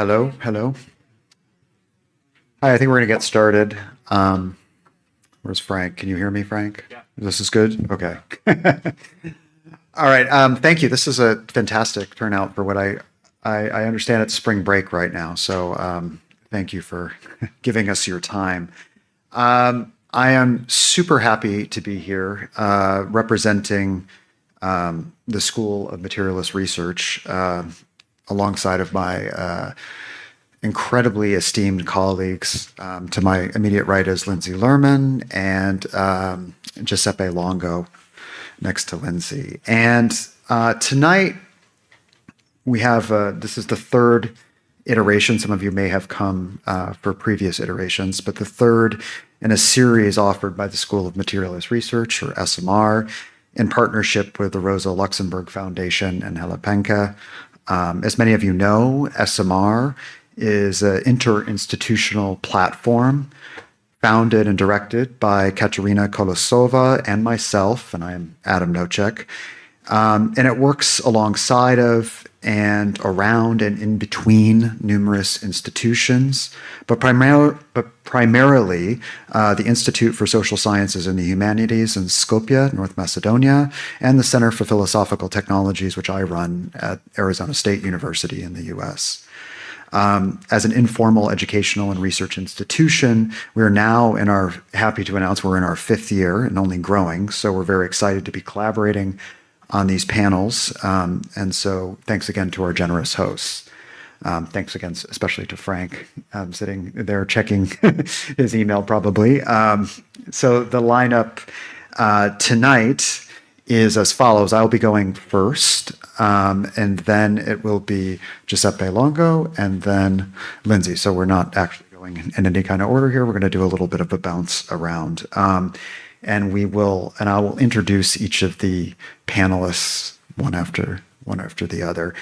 Hello, hello. Hi, I think we're going to get started. Where's Frank? Can you hear me, Frank? Yeah. This is good? Okay. All right. Thank you. This is a fantastic turnout for what I understand it's spring break right now. So thank you for giving us your time. I am super happy to be here representing the School of Materialist Research alongside of my incredibly esteemed colleagues. To my immediate right is Lindsay Lerman and Giuseppe Longo next to Lindsay. And tonight we have, this is the third iteration. Some of you may have come for previous iterations, but the third in a series offered by the School of Materialist Research, or SMR, in partnership with the Rosa Luxemburg Foundation and Helepenka. As many of you know, SMR is an interinstitutional platform founded and directed by Katerina Kolosova and myself, and I am Adam Nocek. And it works alongside of and around and in between numerous institutions, but primarily the Institute for Social Sciences and the Humanities in Skopje, North Macedonia, and the Center for Philosophical Technologies, which I run at Arizona State University in the US. As an informal educational and research institution, we're now happy to announce we're in our fifth year and only growing. So we're very excited to be collaborating on these panels. And so thanks again to our generous hosts. Thanks again, especially to Frank, sitting there checking his email probably. So the lineup tonight is as follows. I'll be going first, and then it will be Giuseppe Longo, and then Lindsay. So we're not actually going in any kind of order here. We're going to do a little bit of a bounce around. And I will introduce each of the panelists one after the other.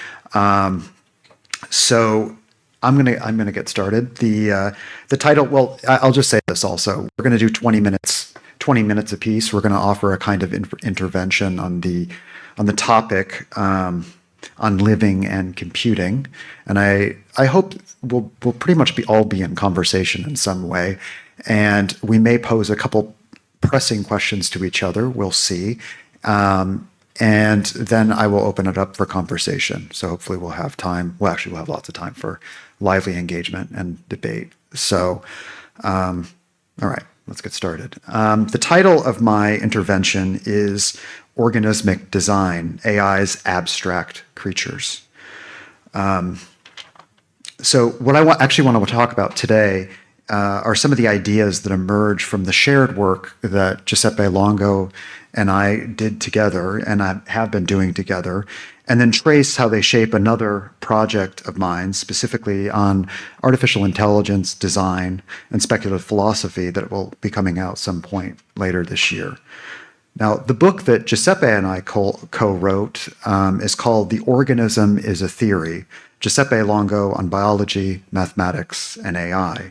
So I'm gonna get started. The title. Well, I'll just say this also. We're going to do 20 minutes apiece. We're going to offer a kind of intervention on the topic on living and computing, and I hope we'll pretty much all be in conversation in some way, and we may pose a couple pressing questions to each other. We'll see. And then I will open it up for conversation. So hopefully we'll have time. Well, actually, we'll have lots of time for lively engagement and debate. So, all right, let's get started. The title of my intervention is Organismic Design, AI's Abstract Creatures. So what I actually want to talk about today are some of the ideas that emerge from the shared work that Giuseppe Longo and I did together, and I have been doing together, and then trace how they shape another project of mine, specifically on artificial intelligence, design, and speculative philosophy that will be coming out some point later this year. Now, the book that Giuseppe and I co-wrote is called The Organism is a Theory, Giuseppe Longo on Biology, Mathematics, and AI.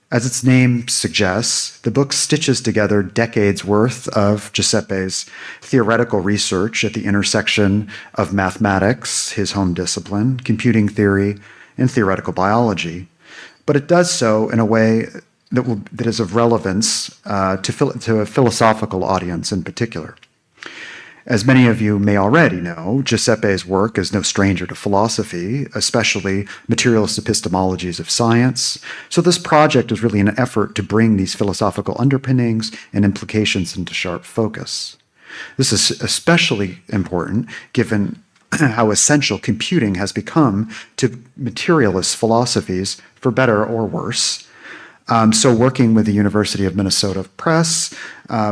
As its name suggests, the book stitches together decades worth of Giuseppe's theoretical research at the intersection of mathematics, his home discipline, computing theory, and theoretical biology. But it does so in a way that is of relevance to a philosophical audience in particular. As many of you may already know, Giuseppe's work is no stranger to philosophy, especially materialist epistemologies of science. So this project is really an effort to bring these philosophical underpinnings and implications into sharp focus. This is especially important given how essential computing has become to materialist philosophies, for better or worse. So working with the University of Minnesota Press,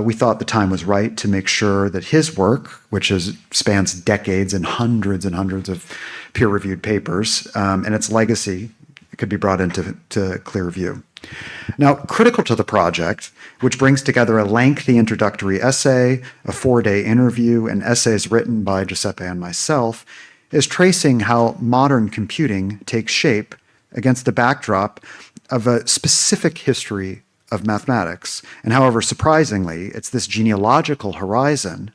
we thought the time was right to make sure that his work, which spans decades and hundreds of peer-reviewed papers, and its legacy could be brought into clear view. Now, critical to the project, which brings together a lengthy introductory essay, a 4-day interview, and essays written by Giuseppe and myself, is tracing how modern computing takes shape against the backdrop of a specific history of mathematics. And however surprisingly, it's this genealogical horizon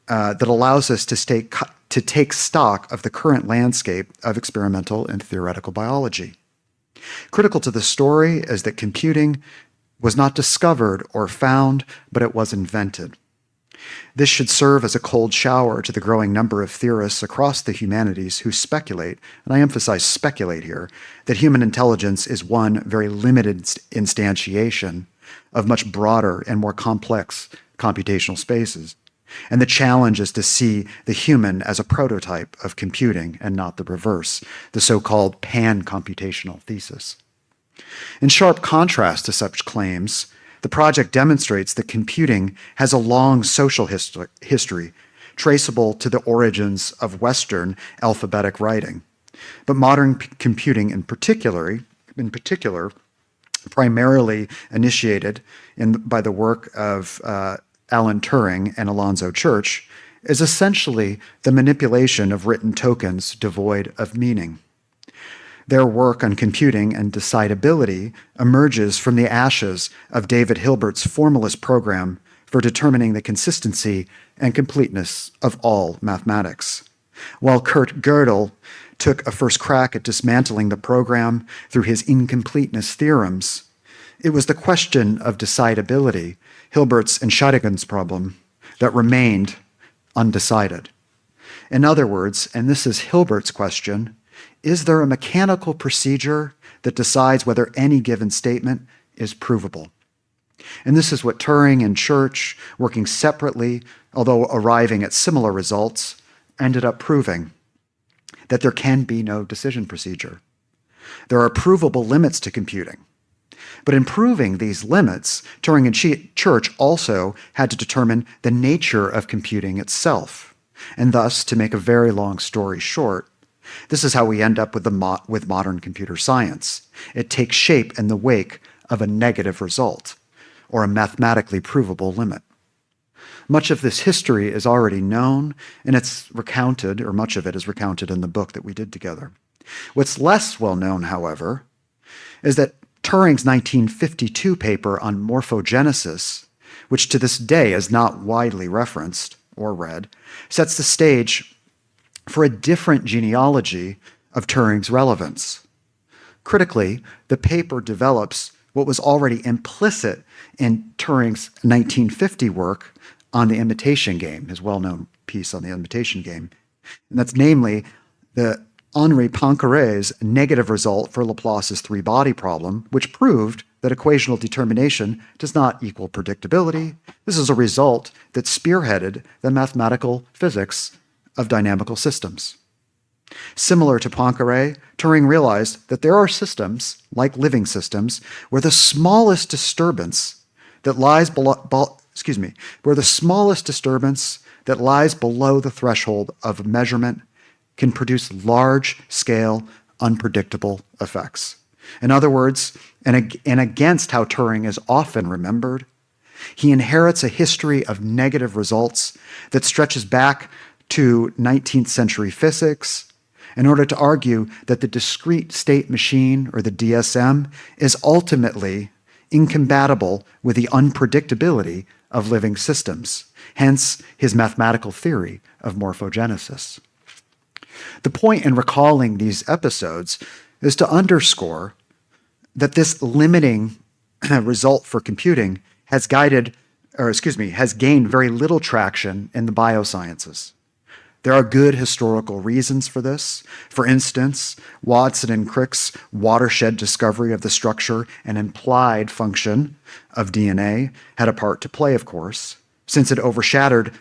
that allows us to take stock of the current landscape of experimental and theoretical biology. Critical to the story is that computing was not discovered or found, but it was invented. This should serve as a cold shower to the growing number of theorists across the humanities who speculate, and I emphasize speculate here, that human intelligence is one very limited instantiation of much broader and more complex computational spaces. And the challenge is to see the human as a prototype of computing and not the reverse, the so-called pan-computational thesis. In sharp contrast to such claims, the project demonstrates that computing has a long social history, traceable to the origins of Western alphabetic writing. But modern computing in particular, primarily initiated by the work of Alan Turing and Alonzo Church, is essentially the manipulation of written tokens devoid of meaning. Their work on computing and decidability emerges from the ashes of David Hilbert's formalist program for determining the consistency and completeness of all mathematics. While Kurt Gödel took a first crack at dismantling the program through his incompleteness theorems, it was the question of decidability, Hilbert's and Scheidegger's problem, that remained undecided. In other words, and this is Hilbert's question, is there a mechanical procedure that decides whether any given statement is provable? And this is what Turing and Church, working separately, although arriving at similar results, ended up proving that there can be no decision procedure. There are provable limits to computing. But in proving these limits, Turing and Church also had to determine the nature of computing itself. And thus, to make a very long story short, this is how we end up with modern computer science. It takes shape in the wake of a negative result, or a mathematically provable limit. Much of this history is already known, and it's recounted, or much of it is recounted in the book that we did together. What's less well known, however, is that Turing's 1952 paper on morphogenesis, which to this day is not widely referenced or read, sets the stage for a different genealogy of Turing's relevance. Critically, the paper develops what was already implicit in Turing's 1950 work on the imitation game, his well-known piece on the imitation game. And that's namely the Henri Poincaré's negative result for Laplace's three-body problem, which proved that equational determination does not equal predictability. This is a result that spearheaded the mathematical physics of dynamical systems. Similar to Poincaré, Turing realized that there are systems, like living systems, where the smallest disturbance that lies below the threshold of measurement can produce large-scale, unpredictable effects. In other words, and against how Turing is often remembered, he inherits a history of negative results that stretches back to 19th century physics in order to argue that the discrete state machine, or the DSM, is ultimately incompatible with the unpredictability of living systems, hence his mathematical theory of morphogenesis. The point in recalling these episodes is to underscore that this limiting result for computing has gained very little traction in the biosciences. There are good historical reasons for this. For instance, Watson and Crick's watershed discovery of the structure and implied function of DNA had a part to play, of course, since it overshadowed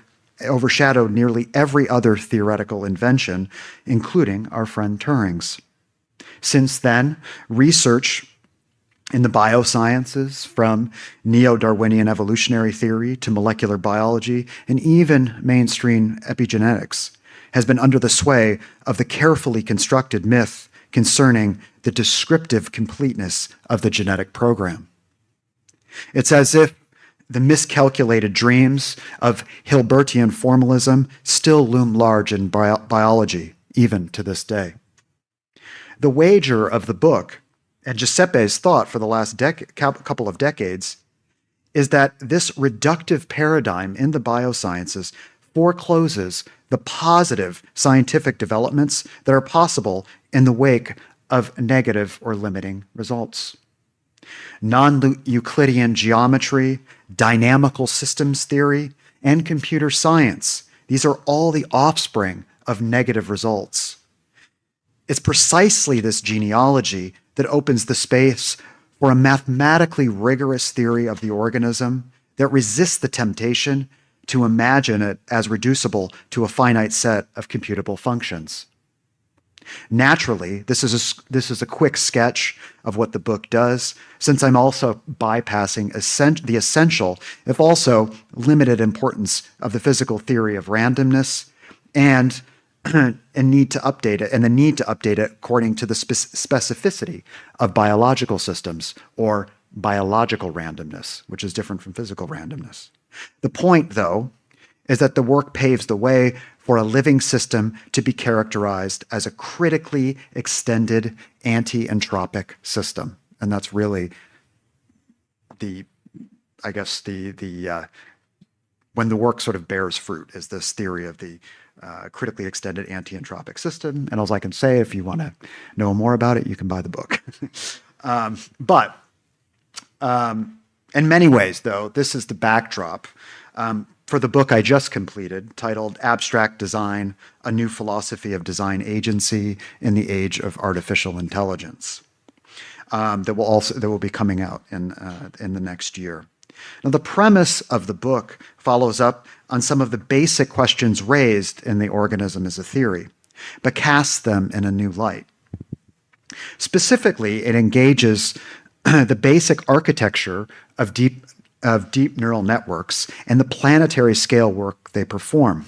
nearly every other theoretical invention, including our friend Turing's. Since then, research in the biosciences, from neo-Darwinian evolutionary theory to molecular biology and even mainstream epigenetics, has been under the sway of the carefully constructed myth concerning the descriptive completeness of the genetic program. It's as if the miscalculated dreams of Hilbertian formalism still loom large in biology, even to this day. The wager of the book, and Giuseppe's thought for the last couple of decades, is that this reductive paradigm in the biosciences forecloses the positive scientific developments that are possible in the wake of negative or limiting results. Non-Euclidean geometry, dynamical systems theory, and computer science, these are all the offspring of negative results. It's precisely this genealogy that opens the space for a mathematically rigorous theory of the organism that resists the temptation to imagine it as reducible to a finite set of computable functions. Naturally, this is a quick sketch of what the book does, since I'm also bypassing the essential, if also limited importance of the physical theory of randomness and the need to update it according to the specificity of biological systems, or biological randomness, which is different from physical randomness. The point, though, is that the work paves the way for a living system to be characterized as a critically extended anti-entropic system. And that's really when the work sort of bears fruit, is this theory of the critically extended anti-entropic system. And as I can say, if you want to know more about it, you can buy the book. But in many ways, though, this is the backdrop for the book I just completed, titled Abstract Design, A New Philosophy of Design Agency in the Age of Artificial Intelligence, that will be coming out in the next year. Now, the premise of the book follows up on some of the basic questions raised in The Organism as a Theory, but casts them in a new light. Specifically, it engages the basic architecture of deep neural networks and the planetary scale work they perform.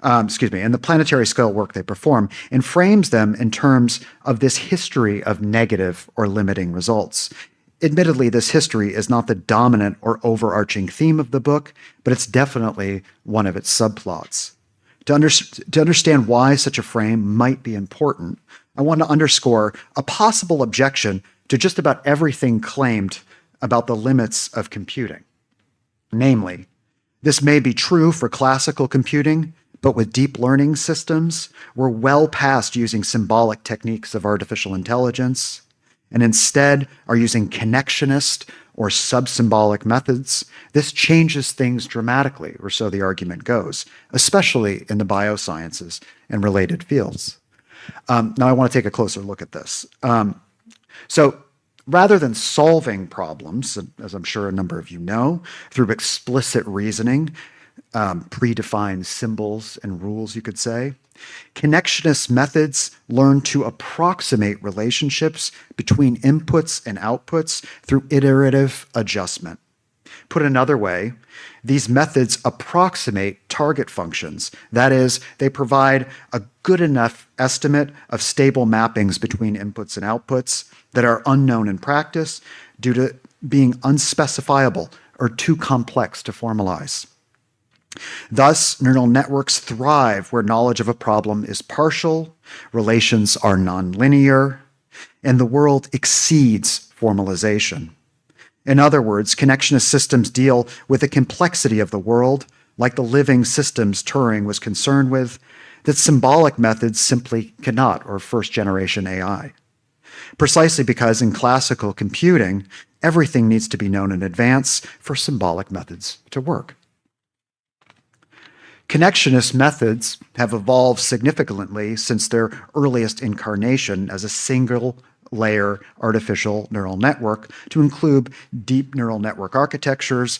And the planetary scale work they perform, and frames them in terms of this history of negative or limiting results. Admittedly, this history is not the dominant or overarching theme of the book, but it's definitely one of its subplots. To understand why such a frame might be important, I want to underscore a possible objection to just about everything claimed about the limits of computing. Namely, this may be true for classical computing, but with deep learning systems, we're well past using symbolic techniques of artificial intelligence, and instead are using connectionist or sub-symbolic methods. This changes things dramatically, or so the argument goes, especially in the biosciences and related fields. Now I want to take a closer look at this. So rather than solving problems, as I'm sure a number of you know, through explicit reasoning, predefined symbols and rules, you could say, connectionist methods learn to approximate relationships between inputs and outputs through iterative adjustment. Put another way, these methods approximate target functions. That is, they provide a good enough estimate of stable mappings between inputs and outputs that are unknown in practice due to being unspecifiable or too complex to formalize. Thus, neural networks thrive where knowledge of a problem is partial, relations are nonlinear, and the world exceeds formalization. In other words, connectionist systems deal with the complexity of the world, like the living systems Turing was concerned with, that symbolic methods simply cannot, or first-generation AI. Precisely because in classical computing, everything needs to be known in advance for symbolic methods to work. Connectionist methods have evolved significantly since their earliest incarnation as a single-layer artificial neural network to include deep neural network architectures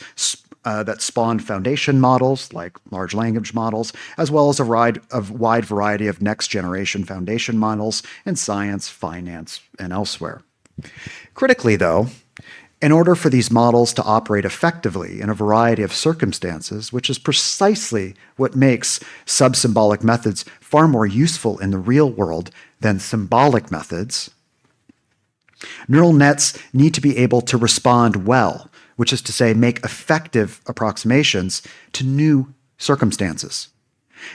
that spawned foundation models like large language models, as well as a wide variety of next-generation foundation models in science, finance, and elsewhere. Critically, though, in order for these models to operate effectively in a variety of circumstances, which is precisely what makes sub-symbolic methods far more useful in the real world than symbolic methods, neural nets need to be able to respond well, which is to say, make effective approximations to new circumstances.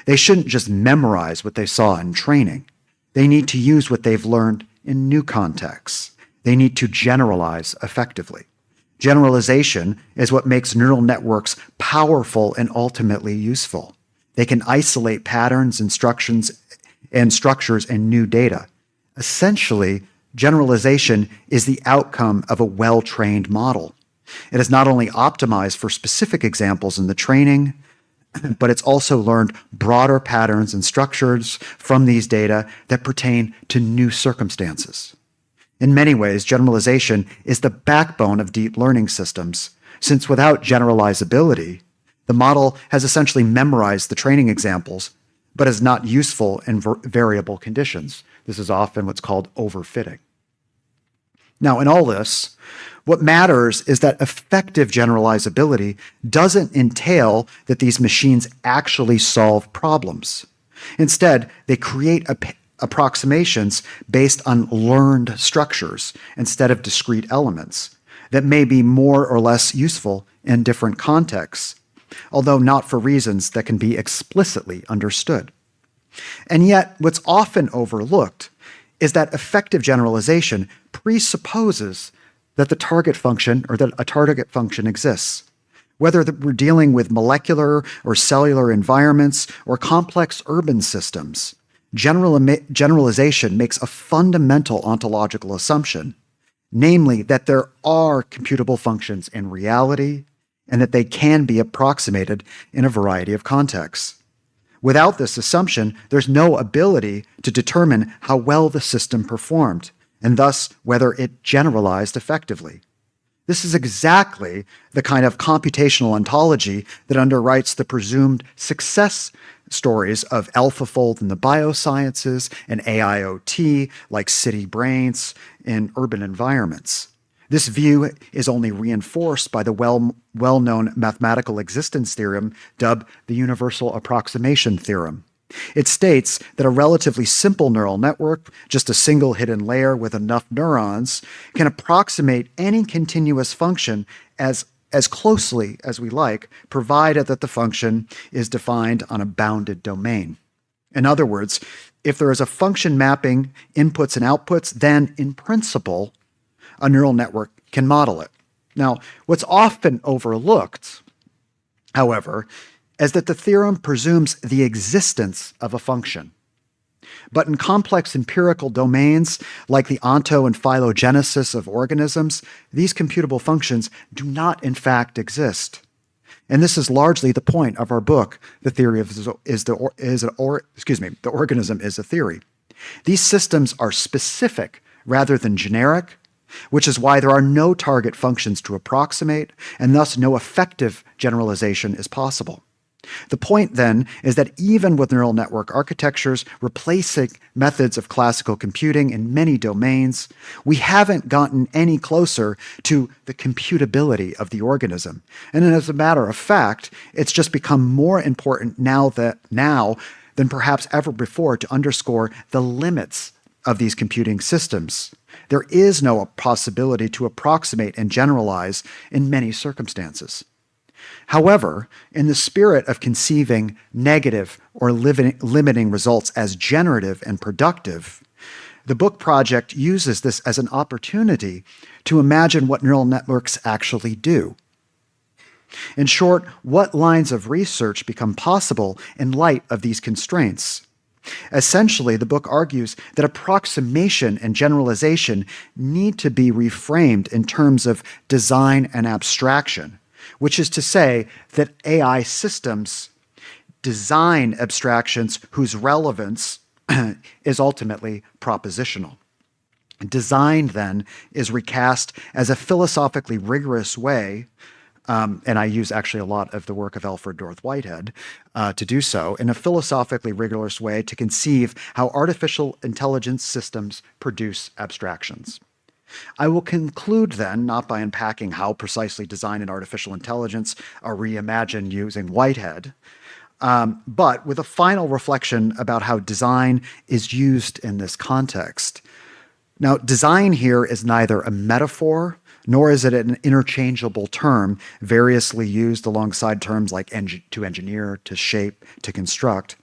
They shouldn't just memorize what they saw in training. They need to use what they've learned in new contexts. They need to generalize effectively. Generalization is what makes neural networks powerful and ultimately useful. They can isolate patterns, instructions, and structures and new data. Essentially, generalization is the outcome of a well-trained model. It is not only optimized for specific examples in the training, but it's also learned broader patterns and structures from these data that pertain to new circumstances. In many ways, generalization is the backbone of deep learning systems, since without generalizability, the model has essentially memorized the training examples, but is not useful in variable conditions. This is often what's called overfitting. Now, in all this, what matters is that effective generalizability doesn't entail that these machines actually solve problems. Instead, they create approximations based on learned structures instead of discrete elements that may be more or less useful in different contexts, although not for reasons that can be explicitly understood. And yet, what's often overlooked is that effective generalization presupposes that the target function or that a target function exists. Whether we're dealing with molecular or cellular environments or complex urban systems, generalization makes a fundamental ontological assumption, namely that there are computable functions in reality and that they can be approximated in a variety of contexts. Without this assumption, there's no ability to determine how well the system performed, and thus whether it generalized effectively. This is exactly the kind of computational ontology that underwrites the presumed success stories of AlphaFold in the biosciences and AIoT, like city brains in urban environments. This view is only reinforced by the well-known mathematical existence theorem dubbed the universal approximation theorem. It states that a relatively simple neural network, just a single hidden layer with enough neurons, can approximate any continuous function as closely as we like, provided that the function is defined on a bounded domain. In other words, if there is a function mapping inputs and outputs, then in principle, a neural network can model it. Now, what's often overlooked, however, is that the theorem presumes the existence of a function. But in complex empirical domains, like the onto and phylogenesis of organisms, these computable functions do not in fact exist. And this is largely the point of our book, The Organism is a Theory. These systems are specific rather than generic, which is why there are no target functions to approximate, and thus no effective generalization is possible. The point, then, is that even with neural network architectures replacing methods of classical computing in many domains, we haven't gotten any closer to the computability of the organism. And as a matter of fact, it's just become more important now than perhaps ever before to underscore the limits of these computing systems. There is no possibility to approximate and generalize in many circumstances. However, in the spirit of conceiving negative or limiting results as generative and productive, the book project uses this as an opportunity to imagine what neural networks actually do. In short, what lines of research become possible in light of these constraints? Essentially, the book argues that approximation and generalization need to be reframed in terms of design and abstraction, which is to say that AI systems design abstractions whose relevance is ultimately propositional. Design, then, is recast as a philosophically rigorous way, and I use actually a lot of the work of Alfred North Whitehead to do so, in a philosophically rigorous way to conceive how artificial intelligence systems produce abstractions. I will conclude then, not by unpacking how precisely design and artificial intelligence are reimagined using Whitehead, but with a final reflection about how design is used in this context. Now, design here is neither a metaphor, nor is it an interchangeable term variously used alongside terms like to engineer, to shape, to construct.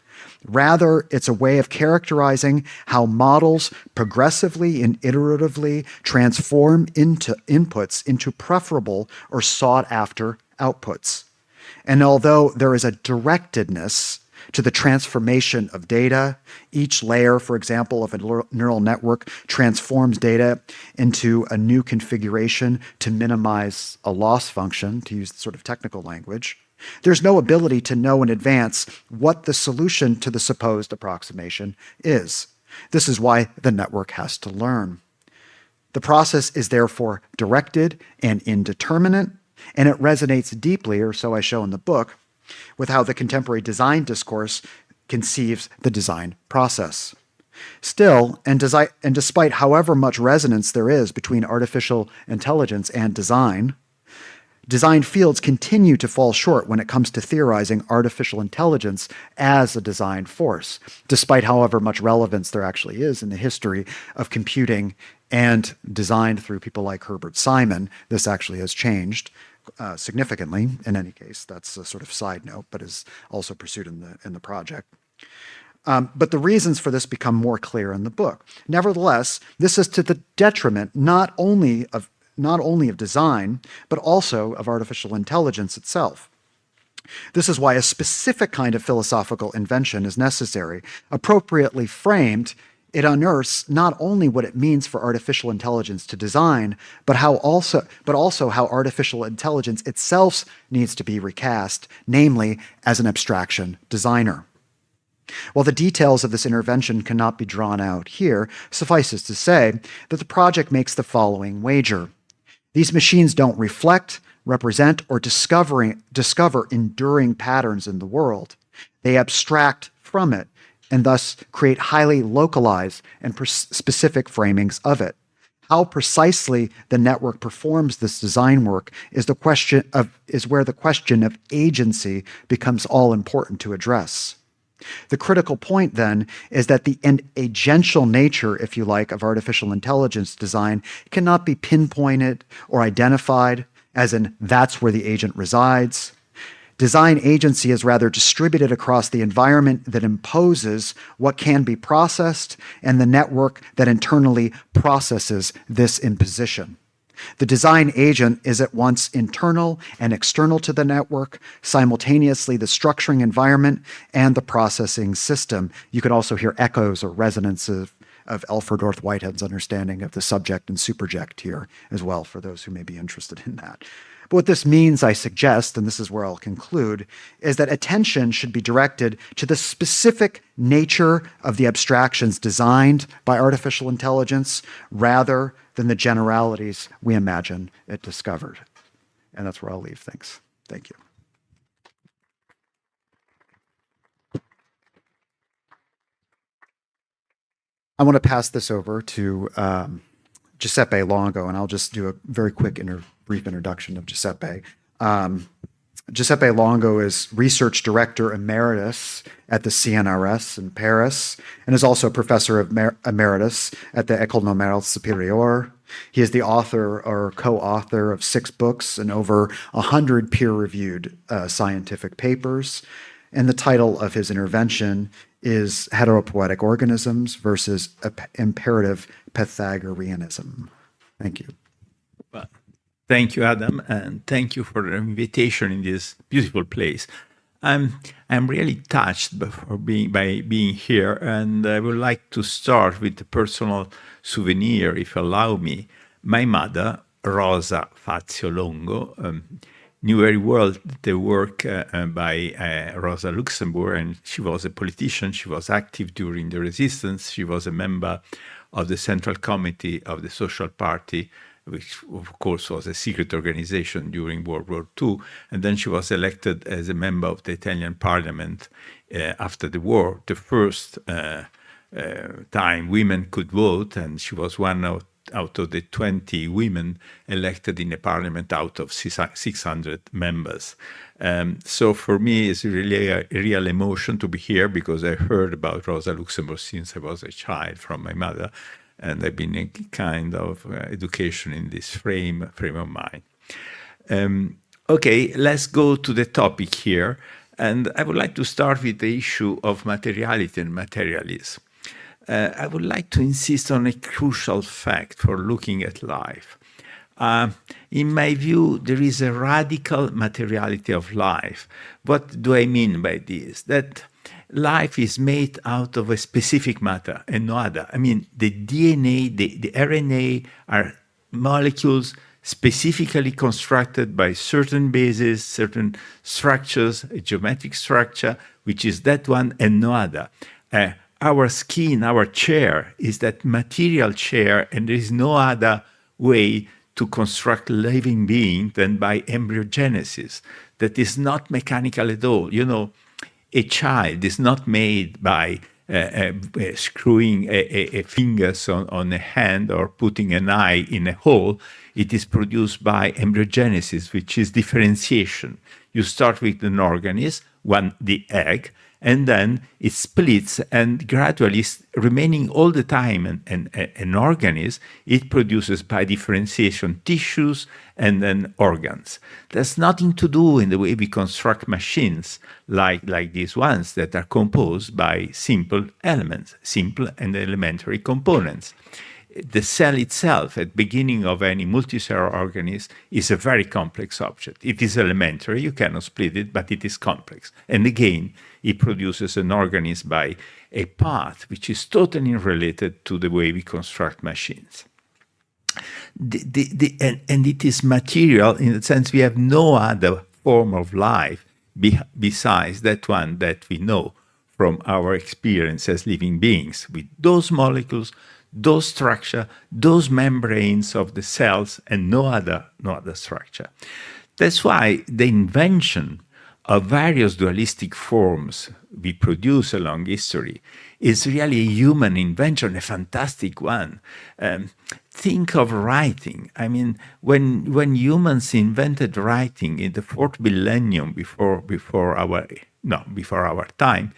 Rather, it's a way of characterizing how models progressively and iteratively transform into inputs into preferable or sought-after outputs. And although there is a directedness to the transformation of data, each layer, for example, of a neural network transforms data into a new configuration to minimize a loss function, to use sort of technical language. There's no ability to know in advance what the solution to the supposed approximation is. This is why the network has to learn. The process is therefore directed and indeterminate, and it resonates deeply, or so I show in the book, with how the contemporary design discourse conceives the design process. Still, and despite however much resonance there is between artificial intelligence and design fields continue to fall short when it comes to theorizing artificial intelligence as a design force, despite however much relevance there actually is in the history of computing and design through people like Herbert Simon. This actually has changed significantly. In any case, that's a sort of side note, but is also pursued in the project. But the reasons for this become more clear in the book. Nevertheless, this is to the detriment not only of design, but also of artificial intelligence itself. This is why a specific kind of philosophical invention is necessary. Appropriately framed, it unearths not only what it means for artificial intelligence to design, but also how artificial intelligence itself needs to be recast, namely as an abstraction designer. While the details of this intervention cannot be drawn out here, suffices to say that the project makes the following wager. These machines don't reflect, represent, or discover enduring patterns in the world. They abstract from it and thus create highly localized and specific framings of it. How precisely the network performs this design work is where the question of agency becomes all important to address. The critical point, then, is that the agential nature, if you like, of artificial intelligence design cannot be pinpointed or identified, as in that's where the agent resides. Design agency is rather distributed across the environment that imposes what can be processed and the network that internally processes this imposition. The design agent is at once internal and external to the network, simultaneously the structuring environment and the processing system. You could also hear echoes or resonances of Alfred North Whitehead's understanding of the subject and superject here as well, for those who may be interested in that. But what this means, I suggest, and this is where I'll conclude, is that attention should be directed to the specific nature of the abstractions designed by artificial intelligence rather than the generalities we imagine it discovered. And that's where I'll leave things. Thank you. I want to pass this over to Giuseppe Longo, and I'll just do a very quick brief introduction of Giuseppe. Giuseppe Longo is Research Director Emeritus at the CNRS in Paris and is also Professor Emeritus at the École Normale Supérieure. He is the author or co-author of 6 books and over 100 peer-reviewed scientific papers. And the title of his intervention is Heteropoetic Organisms versus Imperative Pythagoreanism. Thank you. Well, thank you, Adam, and thank you for the invitation in this beautiful place. I'm really touched by being here, and I would like to start with a personal souvenir, if you allow me. My mother, Rosa Fazio Longo, knew very well the work by Rosa Luxemburg, and she was a politician. She was active during the resistance. She was a member of the Central Committee of the Social Party, which of course was a secret organization during World War II. And then she was elected as a member of the Italian Parliament after the war, the first time women could vote, and she was one out of the 20 women elected in the parliament out of 600 members. So for me, it's really a real emotion to be here because I heard about Rosa Luxemburg since I was a child from my mother, and I've been in kind of education in this frame of mind. Okay, let's go to the topic here. And I would like to start with the issue of materiality and materialism. I would like to insist on a crucial fact for looking at life. In my view, there is a radical materiality of life. What do I mean by this? That life is made out of a specific matter and no other. I mean, the DNA, the RNA are molecules specifically constructed by certain bases, certain structures, a geometric structure, which is that one and no other. Our skin, our chair, is that material chair, and there is no other way to construct a living being than by embryogenesis. That is not mechanical at all. You know, a child is not made by screwing a fingers on a hand or putting an eye in a hole. It is produced by embryogenesis, which is differentiation. You start with an organism, the egg, and then it splits and gradually, remaining all the time an organism, it produces by differentiation tissues and then organs. There's nothing to do in the way we construct machines like these ones that are composed by simple elements, simple and elementary components. The cell itself, at the beginning of any multicellular organism, is a very complex object. It is elementary, you cannot split it, but it is complex. And again, it produces an organism by a path which is totally related to the way we construct machines. And it is material in the sense we have no other form of life besides that one that we know from our experience as living beings, with those molecules, those structure, those membranes of the cells, and no other structure. That's why the invention of various dualistic forms we produce along history is really a human invention, a fantastic one. Think of writing. I mean, when humans invented writing in the fourth millennium before our time,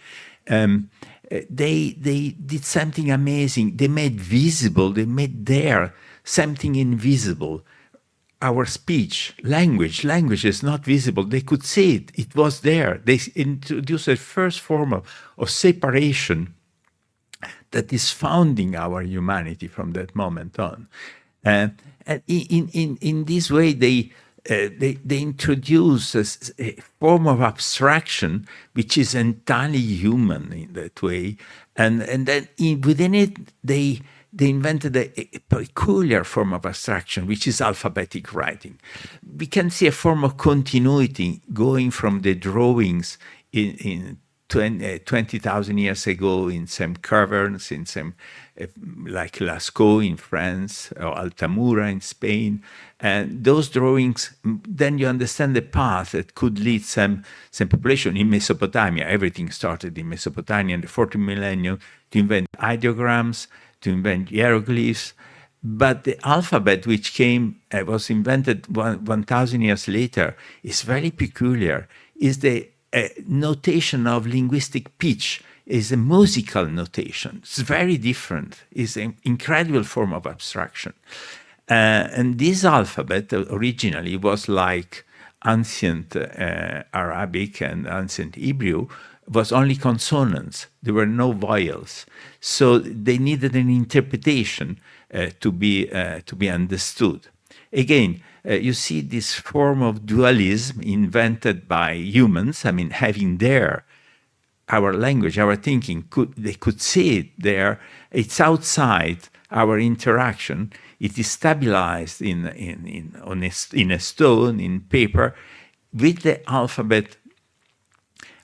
they did something amazing. They made visible, they made there something invisible. Our speech, language is not visible. They could see it. It was there. They introduced a first form of separation that is founding our humanity from that moment on. And in this way, they introduce a form of abstraction which is entirely human in that way, and then within it they invented a peculiar form of abstraction which is alphabetic writing. We can see a form of continuity going from the drawings in 20,000 years ago in some caverns, in some like Lascaux in France or Altamura in Spain. And those drawings, then you understand the path that could lead some population in Mesopotamia. Everything started in Mesopotamia in the 14th millennium to invent ideograms, to invent hieroglyphs. But the alphabet, which was invented 1,000 years later, is very peculiar. Is the notation of linguistic pitch, is a musical notation. It's very different. It's an incredible form of abstraction. And this alphabet originally was like ancient Arabic and ancient Hebrew, was only consonants. There were no vowels. So they needed an interpretation to be understood. Again, you see this form of dualism invented by humans. I mean, having there our language, our thinking, they could see it there. It's outside our interaction. It is stabilized in a stone, in paper. With the alphabet,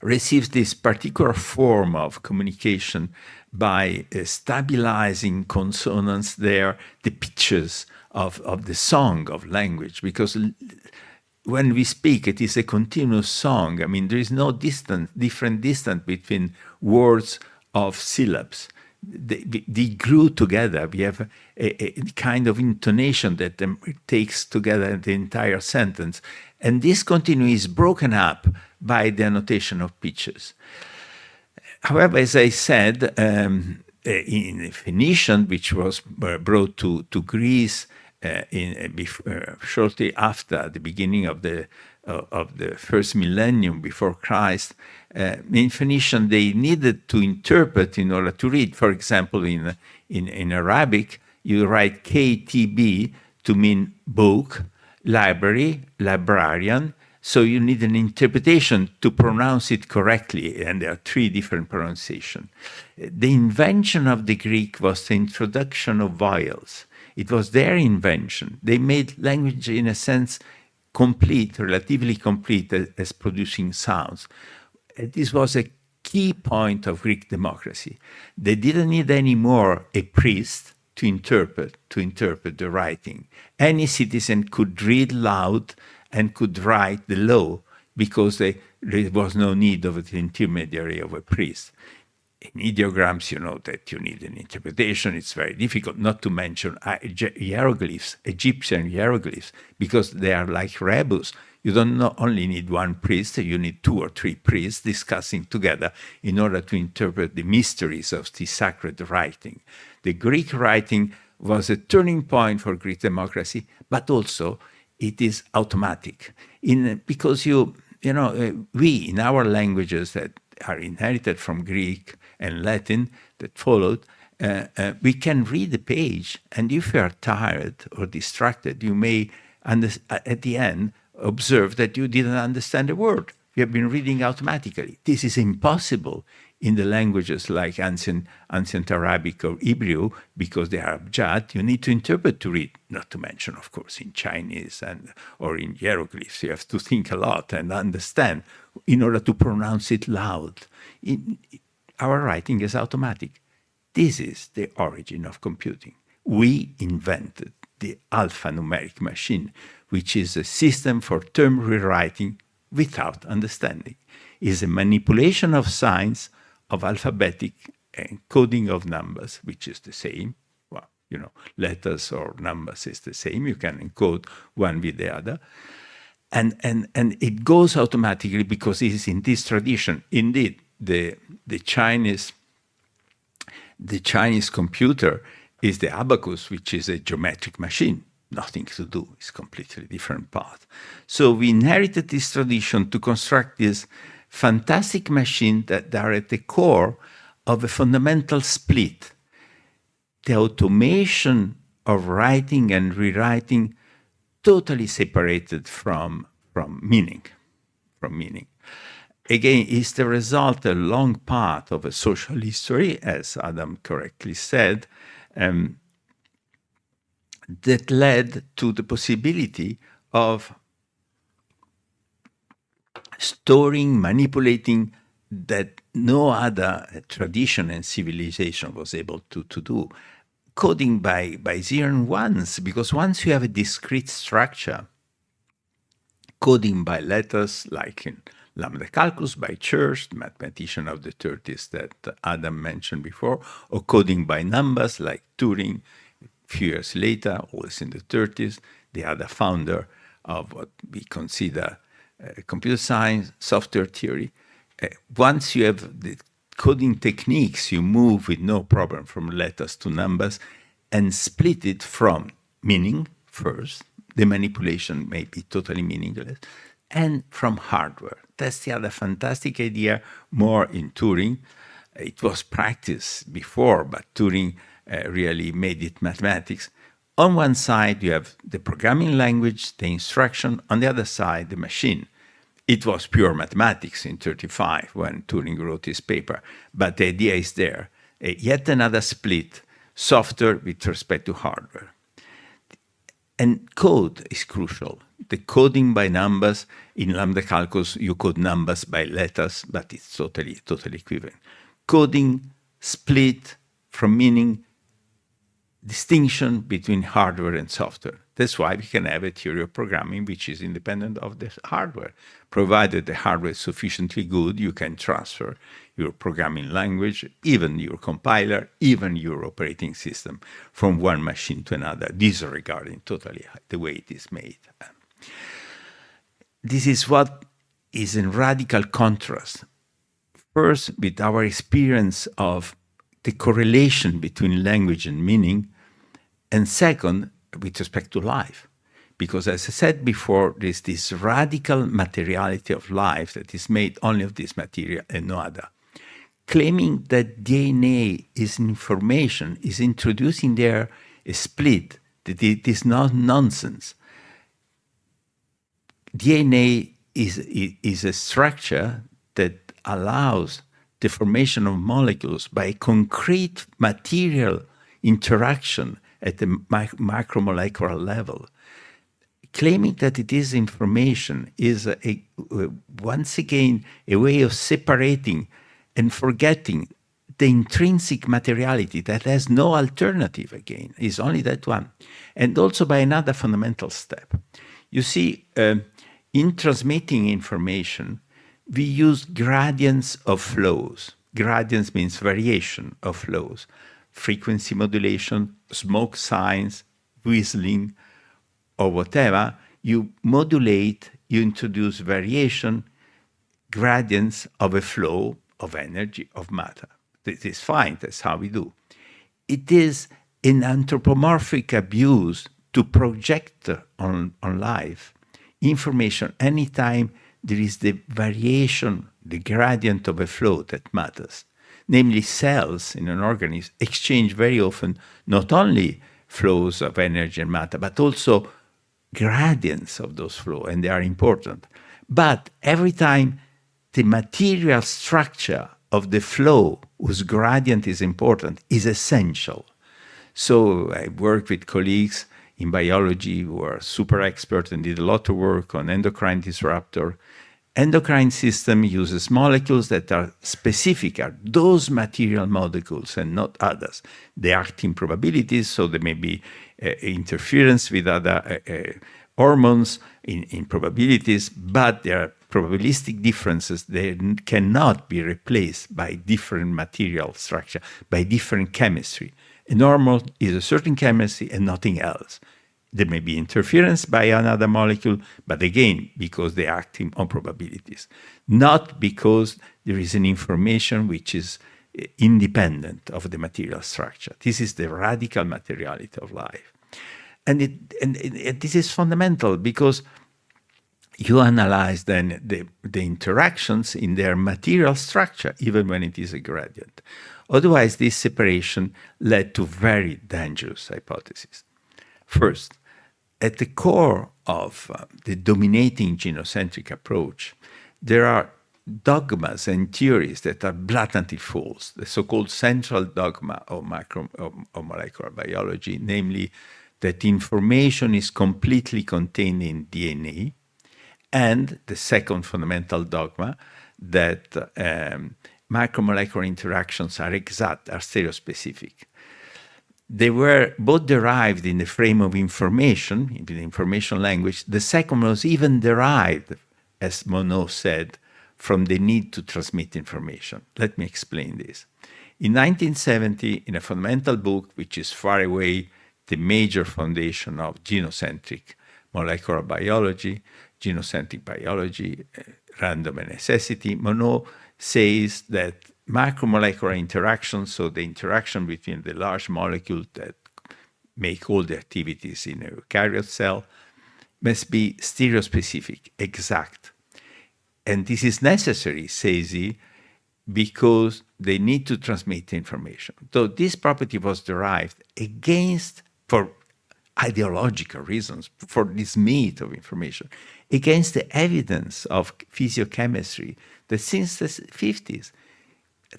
receives this particular form of communication by stabilizing consonants there, the pitches of the song of language, because when we speak, it is a continuous song. I mean, there is no different distance between words of syllables. They grew together. We have a kind of intonation that takes together the entire sentence. And this continuity is broken up by the annotation of pitches. However, as I said, in Phoenician, which was brought to Greece, shortly after the beginning of the first millennium before Christ, in Phoenician they needed to interpret in order to read. For example, in Arabic, you write KTB to mean book, library, librarian. So you need an interpretation to pronounce it correctly, and there are three different pronunciations. The invention of the Greek was the introduction of vowels. It was their invention. They made language, in a sense, complete, relatively complete, as producing sounds. This was a key point of Greek democracy. They didn't need anymore a priest to interpret the writing. Any citizen could read loud and could write the law because there was no need of the intermediary of a priest. In ideograms, you know that you need an interpretation. It's very difficult, not to mention hieroglyphs, Egyptian hieroglyphs, because they are like rebus. You don't only need one priest, you need 2 or 3 priests discussing together in order to interpret the mysteries of the sacred writing. The Greek writing was a turning point for Greek democracy, but also it is automatic. Because we, in our languages that are inherited from Greek and Latin that followed, we can read the page, and if you are tired or distracted, you may, at the end, observe that you didn't understand a word. You have been reading automatically. This is impossible in the languages like ancient Arabic or Hebrew, because they are abjad. You need to interpret to read, not to mention, of course, in Chinese or in hieroglyphs. You have to think a lot and understand in order to pronounce it loud. Our writing is automatic. This is the origin of computing. We invented the alphanumeric machine, which is a system for term rewriting without understanding. It is a manipulation of signs, of alphabetic encoding of numbers, which is the same. Well, letters or numbers is the same. You can encode one with the other. And it goes automatically because it is in this tradition. Indeed, the Chinese computer is the abacus, which is a geometric machine. Nothing to do. It's completely different path. So we inherited this tradition to construct this fantastic machine that are at the core of a fundamental split. The automation of writing and rewriting totally separated from meaning. Again, it's the result, a long path of a social history, as Adam correctly said, that led to the possibility of storing, manipulating that no other tradition and civilization was able to do. Coding by 0 and 1s, because once you have a discrete structure, coding by letters, like in lambda calculus by Church, the mathematician of the 30s that Adam mentioned before, or coding by numbers like Turing, a few years later, always in the 30s, the other founder of what we consider computer science, software theory. Once you have the coding techniques, you move with no problem from letters to numbers and split it from meaning first. The manipulation may be totally meaningless, and from hardware. That's the other fantastic idea, more in Turing. It was practiced before, but Turing really made it mathematics. On one side, you have the programming language, the instruction. On the other side, the machine. It was pure mathematics in 1935 when Turing wrote his paper, but the idea is there. Yet another split, software with respect to hardware. And code is crucial. The coding by numbers, in lambda calculus, you code numbers by letters, but it's totally equivalent. Coding, split from meaning, distinction between hardware and software. That's why we can have a theory of programming which is independent of the hardware. Provided the hardware is sufficiently good, you can transfer your programming language, even your compiler, even your operating system from one machine to another, disregarding totally the way it is made. This is what is in radical contrast. First, with our experience of the correlation between language and meaning, and second, with respect to life. Because as I said before, there's this radical materiality of life that is made only of this material and no other. Claiming that DNA is information is introducing there a split that it is not nonsense. DNA is a structure that allows the formation of molecules by concrete material interaction at the macromolecular level. Claiming that it is information is once again a way of separating and forgetting the intrinsic materiality that has no alternative again, is only that one. And also by another fundamental step. You see, in transmitting information, we use gradients of flows. Gradients means variation of flows. Frequency modulation, smoke signs, whistling, or whatever, you modulate, you introduce variation, gradients of a flow of energy, of matter. This is fine, that's how we do. It is an anthropomorphic abuse to project on life information anytime there is the variation, the gradient of a flow that matters. Namely, cells in an organism exchange very often not only flows of energy and matter, but also gradients of those flows, and they are important. But every time the material structure of the flow, whose gradient is important, is essential. So I worked with colleagues in biology who are super expert and did a lot of work on endocrine disruptor. Endocrine system uses molecules that are specific, are those material molecules and not others. They act in probabilities, so there may be interference with other hormones in probabilities, but there are probabilistic differences. They cannot be replaced by different material structure, by different chemistry. A normal is a certain chemistry and nothing else. There may be interference by another molecule, but again, because they act on probabilities, not because there is an information which is independent of the material structure. This is the radical materiality of life. And this is fundamental because you analyze then the interactions in their material structure, even when it is a gradient. Otherwise, this separation led to very dangerous hypotheses. First, at the core of the dominating genocentric approach, there are dogmas and theories that are blatantly false, the so-called central dogma of molecular biology, namely that information is completely contained in DNA, and the second fundamental dogma that macromolecular interactions are exact, are stereospecific. They were both derived in the frame of information, in the information language. The second was even derived, as Monod said, from the need to transmit information. Let me explain this. In 1970, in a fundamental book, which is far away the major foundation of genocentric molecular biology, genocentric biology, random and necessity, Monod says that macromolecular interactions, so the interaction between the large molecules that make all the activities in a eukaryote cell, must be stereospecific, exact. And this is necessary, says he, because they need to transmit information. So this property was derived for ideological reasons, for this myth of information, against the evidence of physiochemistry that since the 50s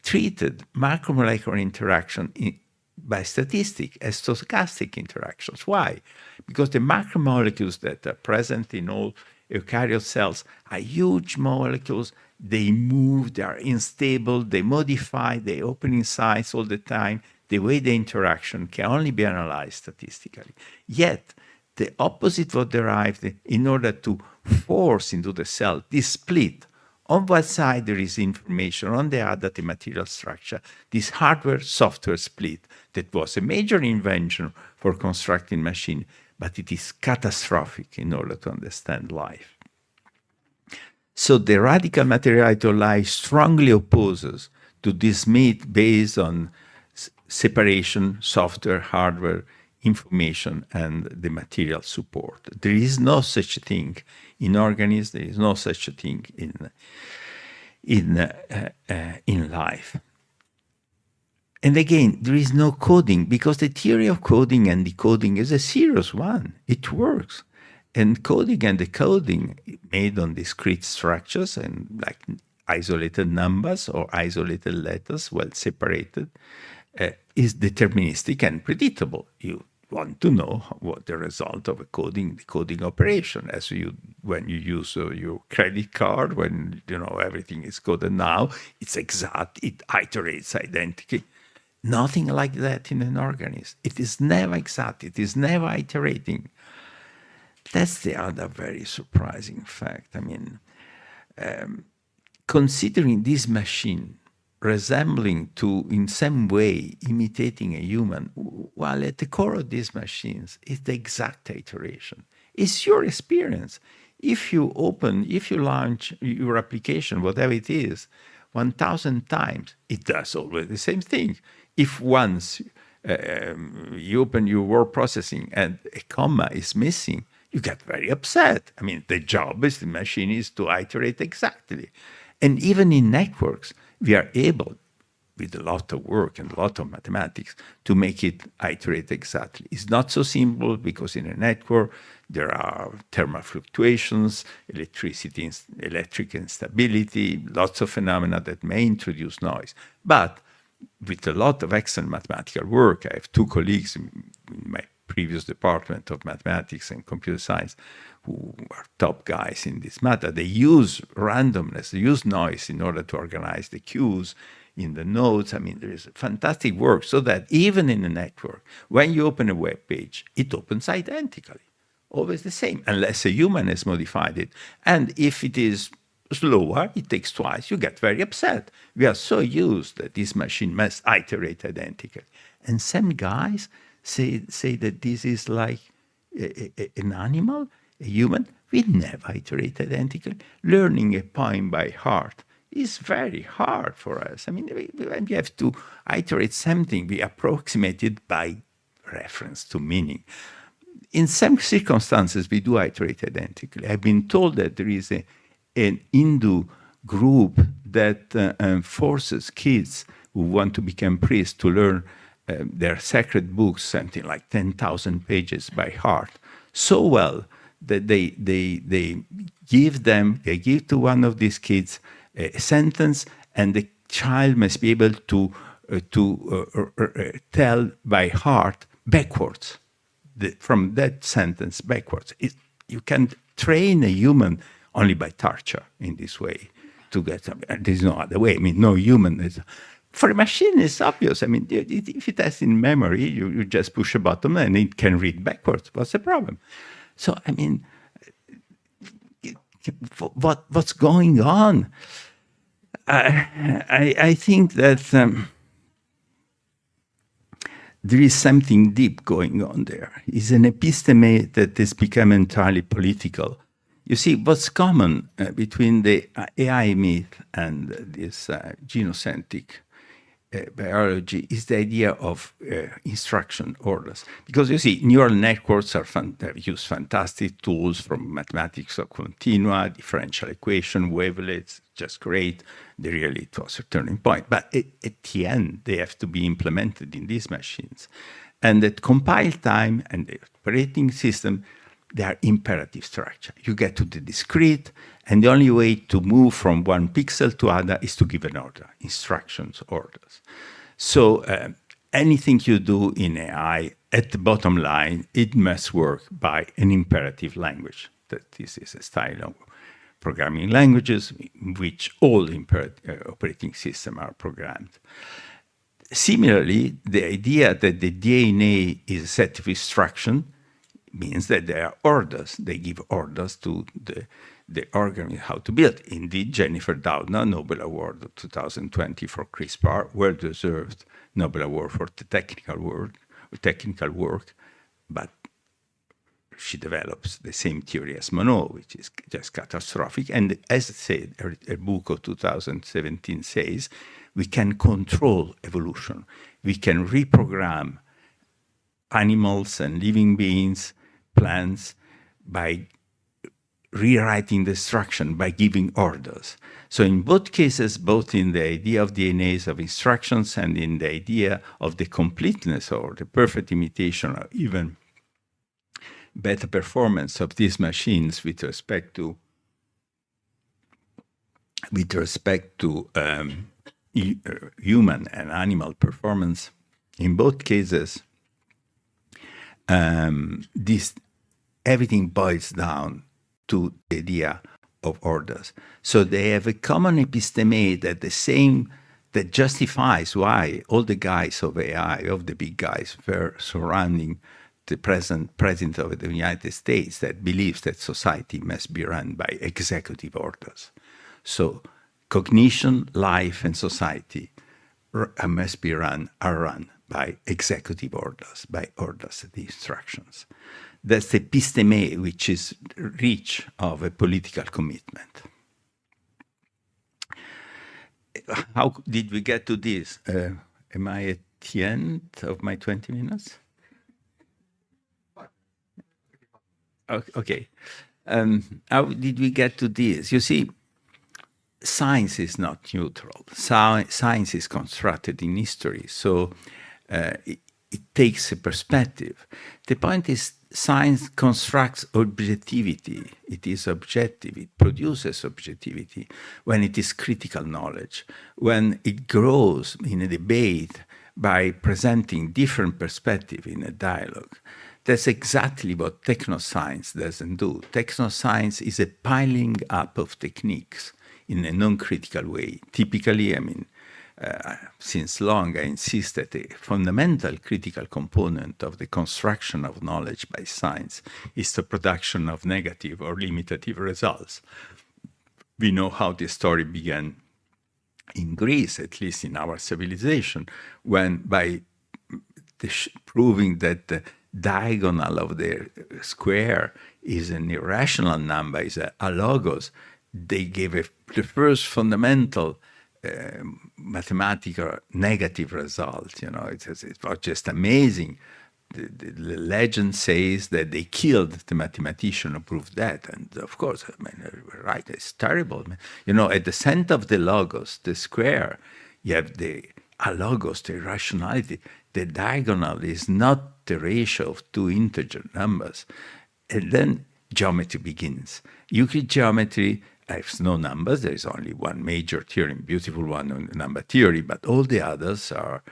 treated macromolecular interaction by statistics as stochastic interactions. Why? Because the macromolecules that are present in all eukaryote cells are huge molecules. They move, they are unstable, they modify, they open in size all the time. The way the interaction can only be analyzed statistically. Yet, the opposite was derived in order to force into the cell this split. On one side, there is information, on the other, the material structure, this hardware-software split that was a major invention for constructing machine, but it is catastrophic in order to understand life. So the radical materiality of life strongly opposes to this myth based on separation, software, hardware, information and the material support. There is no such thing in organisms. There is no such a thing in life. And again, there is no coding, because the theory of coding and decoding is a serious one. It works. And coding and decoding made on discrete structures and like isolated numbers or isolated letters, well separated, is deterministic and predictable. You want to know what the result of a decoding operation, as when you use your credit card, when everything is coded now, it's exact, it iterates identically. Nothing like that in an organism. It is never exact. It is never iterating. That's the other very surprising fact. I mean, considering this machine resembling to, in some way, imitating a human, while at the core of these machines is the exact iteration. It's your experience. If you launch your application, whatever it is, 1,000 times, it does always the same thing. If once you open your word processing and a comma is missing, you get very upset. I mean, the job is the machine is to iterate exactly. And even in networks, we are able, with a lot of work and a lot of mathematics, to make it iterate exactly. It's not so simple, because in a network, there are thermal fluctuations, electric instability, lots of phenomena that may introduce noise. But with a lot of excellent mathematical work, I have two colleagues in my previous department of mathematics and computer science who are top guys in this matter. They use randomness, they use noise in order to organize the queues in the nodes. I mean, there is fantastic work, so that even in a network, when you open a web page, it opens identically, always the same, unless a human has modified it. And if it is slower, it takes twice, you get very upset. We are so used that this machine must iterate identically. And some guys say that this is like an animal, a human. We never iterate identically. Learning a poem by heart is very hard for us. I mean, when we have to iterate something, we approximate it by reference to meaning. In some circumstances, we do iterate identically. I've been told that there is an Hindu group that forces kids who want to become priests to learn their sacred books, something like 10,000 pages by heart, so well that they give to one of these kids a sentence, and the child must be able to tell by heart backwards, from that sentence backwards. You can train a human only by torture in this way to get something. There's no other way. I mean, no human is. For a machine, it's obvious. I mean, if it has in memory, you just push a button and it can read backwards. What's the problem? So, I mean, what's going on? I think that there is something deep going on there. It's an episteme that has become entirely political. You see, what's common between the AI myth and this genocentric biology is the idea of instruction orders. Because you see, neural networks use fantastic tools from mathematics of continua, differential equation, wavelets, just great. They really to a certain point. But at the end, they have to be implemented in these machines. And at compile time and the operating system, they are imperative structure. You get to the discrete, and the only way to move from one pixel to other is to give an order, instructions, orders. So anything you do in AI, at the bottom line, it must work by an imperative language. That this is a style of programming languages in which all operating systems are programmed. Similarly, the idea that the DNA is a set of instructions means that there are orders. They give orders to the organism how to build. Indeed, Jennifer Doudna, Nobel Award of 2020 for CRISPR, well-deserved Nobel Award for the technical work, but she develops the same theory as Monod, which is just catastrophic. And as I said, her book of 2017 says, we can control evolution. We can reprogram animals and living beings, plants, by rewriting the instruction, by giving orders. So in both cases, both in the idea of DNAs of instructions and in the idea of the completeness or the perfect imitation or even better performance of these machines with respect to human and animal performance, in both cases, everything boils down to the idea of orders. So they have a common episteme that justifies why all the guys of AI, of the big guys, were surrounding the president of the United States that believes that society must be run by executive orders. So cognition, life, and society are run by executive orders, by orders, the instructions. That's the episteme, which is rich of a political commitment. How did we get to this? Am I at the end of my 20 minutes? Okay. How did we get to this? You see, science is not neutral. Science is constructed in history, so it takes a perspective. The point is, science constructs objectivity. It is objective. It produces objectivity when it is critical knowledge, when it grows in a debate by presenting different perspectives in a dialogue. That's exactly what technoscience doesn't do. Technoscience is a piling up of techniques in a non-critical way. Typically, since long, I insist that a fundamental critical component of the construction of knowledge by science is the production of negative or limitative results. We know how the story began in Greece, at least in our civilization, when by proving that the diagonal of the square is an irrational number, is a logos, they gave the first fundamental mathematical negative result. It was just amazing. The legend says that they killed the mathematician who proved that, and of course, right, it's terrible. At the center of the logos, the square, you have the alogos, the irrationality. The diagonal is not the ratio of two integer numbers, and then geometry begins. Euclid geometry has no numbers. There is only one major theorem, beautiful one on number theory, but all the others are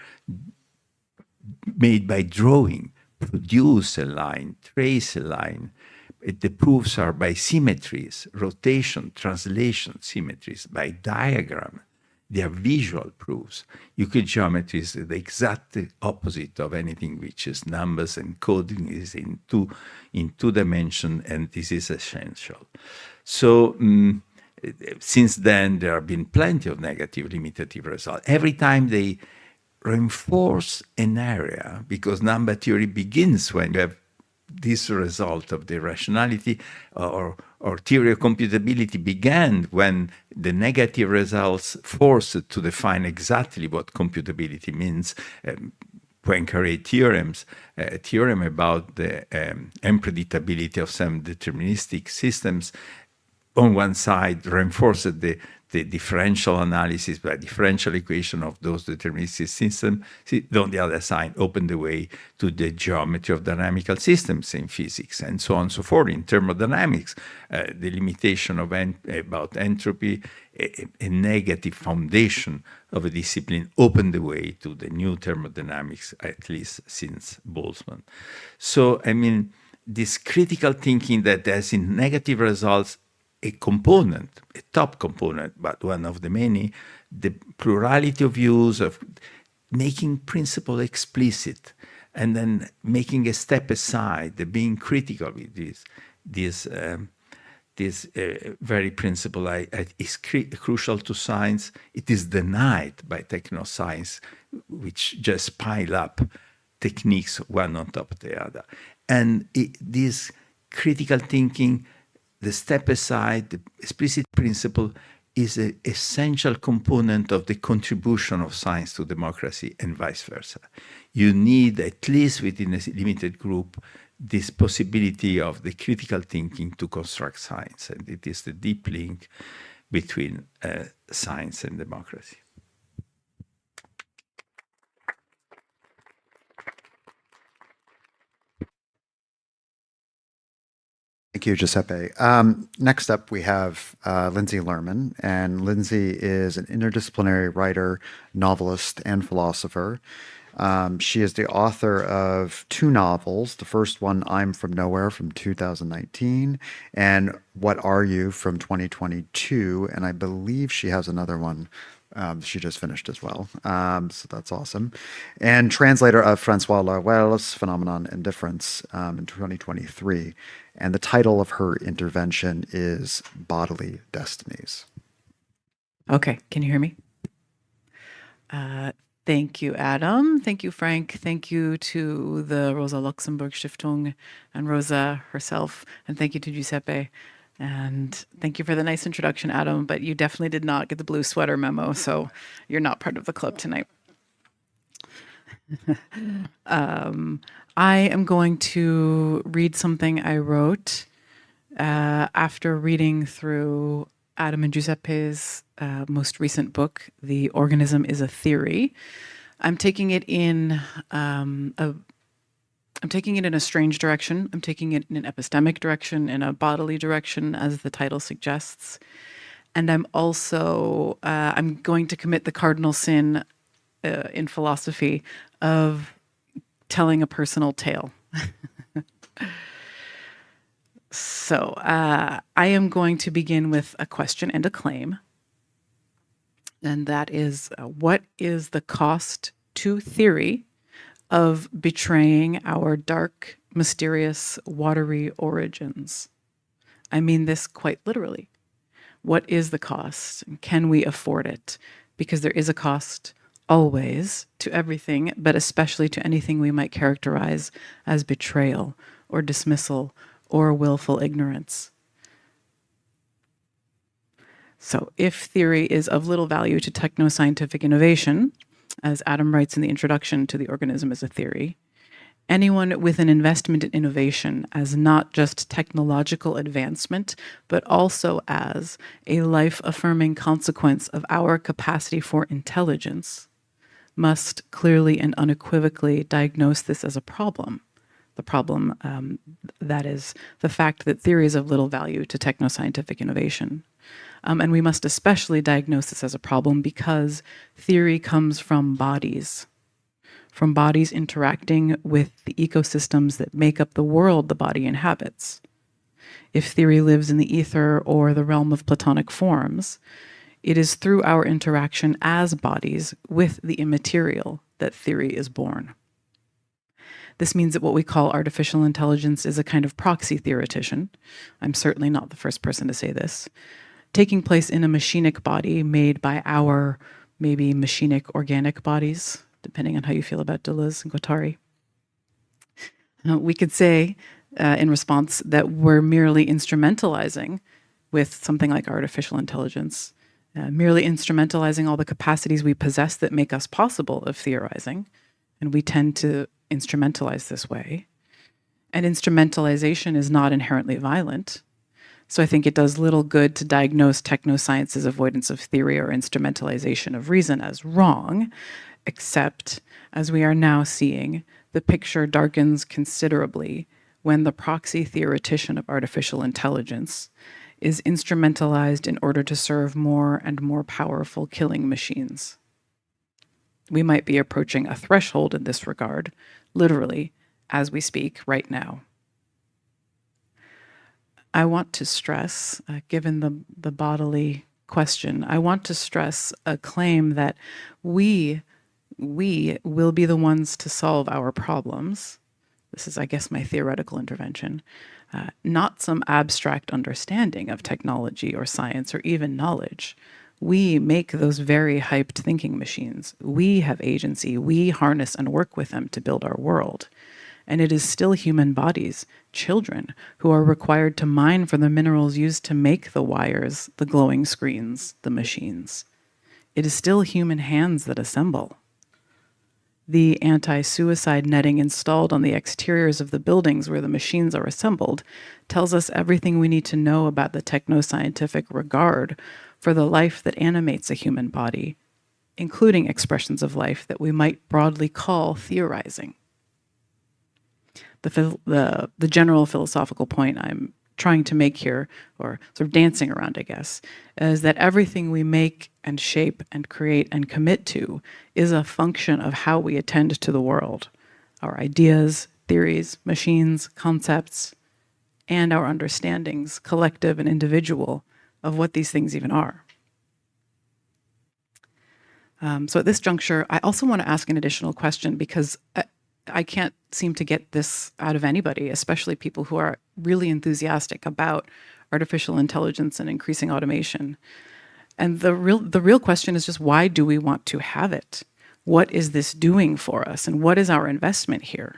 made by drawing, produce a line, trace a line. The proofs are by symmetries, rotation, translation symmetries, by diagram. They are visual proofs. Euclid geometry is the exact opposite of anything which is numbers, and coding is in two dimensions, and this is essential. So since then, there have been plenty of negative limitative results. Every time they reinforce an area, because number theory begins when you have this result of the rationality, or theory of computability began when the negative results forced to define exactly what computability means. Poincaré theorems, a theorem about the unpredictability of some deterministic systems, on one side reinforced the differential analysis by differential equation of those deterministic systems. On the other side, opened the way to the geometry of dynamical systems in physics, and so on and so forth. In thermodynamics, the limitation of about entropy, a negative foundation of a discipline, opened the way to the new thermodynamics, at least since Boltzmann. So, this critical thinking that has in negative results a component, a top component, but one of the many, the plurality of views, of making principle explicit, and then making a step aside, the being critical with this very principle is crucial to science. It is denied by technoscience, which just pile up techniques one on top of the other. And this critical thinking, the step aside, the explicit principle, is an essential component of the contribution of science to democracy and vice versa. You need, at least within a limited group, this possibility of the critical thinking to construct science. And it is the deep link between science and democracy. Thank you, Giuseppe. Next up, we have Lindsay Lerman, and Lindsay is an interdisciplinary writer, novelist, and philosopher. She is the author of 2 novels. The first one, I'm From Nowhere, from 2019, and What Are You, from 2022. And I believe she has another one she just finished as well. So that's awesome. And translator of Francois Laruelle's Phenomenon and Difference in 2023. And the title of her intervention is Bodily, Destinies. Okay, can you hear me? Thank you, Adam. Thank you, Frank. Thank you to the Rosa Luxemburg Stiftung and Rosa herself. And thank you to Giuseppe. And thank you for the nice introduction, Adam. But you definitely did not get the blue sweater memo, so you're not part of the club tonight. I am going to read something I wrote after reading through Adam and Giuseppe's most recent book, The Organism is a Theory. I'm taking it in a strange direction. I'm taking it in an epistemic direction, in a bodily direction, as the title suggests. And I'm also I'm going to commit the cardinal sin in philosophy of telling a personal tale. So I am going to begin with a question and a claim. And that is, what is the cost to theory of betraying our dark, mysterious, watery origins? I mean this quite literally. What is the cost? Can we afford it? Because there is a cost always to everything, but especially to anything we might characterize as betrayal or dismissal or willful ignorance. So if theory is of little value to technoscientific innovation, as Adam writes in the introduction to The Organism as a Theory, anyone with an investment in innovation as not just technological advancement, but also as a life-affirming consequence of our capacity for intelligence, must clearly and unequivocally diagnose this as a problem. The problem, that is, the fact that theory is of little value to technoscientific innovation. And we must especially diagnose this as a problem because theory comes from bodies interacting with the ecosystems that make up the world the body inhabits. If theory lives in the ether or the realm of Platonic forms, it is through our interaction as bodies with the immaterial that theory is born. This means that what we call artificial intelligence is a kind of proxy theoretician. I'm certainly not the first person to say this. Taking place in a machinic body made by our maybe machinic organic bodies, depending on how you feel about Deleuze and Guattari. We could say in response that we're merely instrumentalizing with something like artificial intelligence, merely instrumentalizing all the capacities we possess that make us possible of theorizing. And we tend to instrumentalize this way. And instrumentalization is not inherently violent. So I think it does little good to diagnose technoscience's avoidance of theory or instrumentalization of reason as wrong, except, as we are now seeing, the picture darkens considerably when the proxy theoretician of artificial intelligence is instrumentalized in order to serve more and more powerful killing machines. We might be approaching a threshold in this regard, literally, as we speak right now. I want to stress, given the bodily question, I want to stress a claim that we will be the ones to solve our problems. This is, I guess, my theoretical intervention. Not some abstract understanding of technology or science or even knowledge. We make those very hyped thinking machines. We have agency. We harness and work with them to build our world. and it is still human bodies, children, who are required to mine for the minerals used to make the wires, the glowing screens, the machines. It is still human hands that assemble. The anti-suicide netting installed on the exteriors of the buildings where the machines are assembled tells us everything we need to know about the techno-scientific regard for the life that animates a human body, including expressions of life that we might broadly call theorizing. The general philosophical point I'm trying to make here, or sort of dancing around, I guess, is that everything we make and shape and create and commit to is a function of how we attend to the world, our ideas, theories, machines, concepts, and our understandings, collective and individual, of what these things even are. So at this juncture, I also want to ask an additional question, because I can't seem to get this out of anybody, especially people who are really enthusiastic about artificial intelligence and increasing automation. And the real question is just, why do we want to have it? What is this doing for us? And what is our investment here?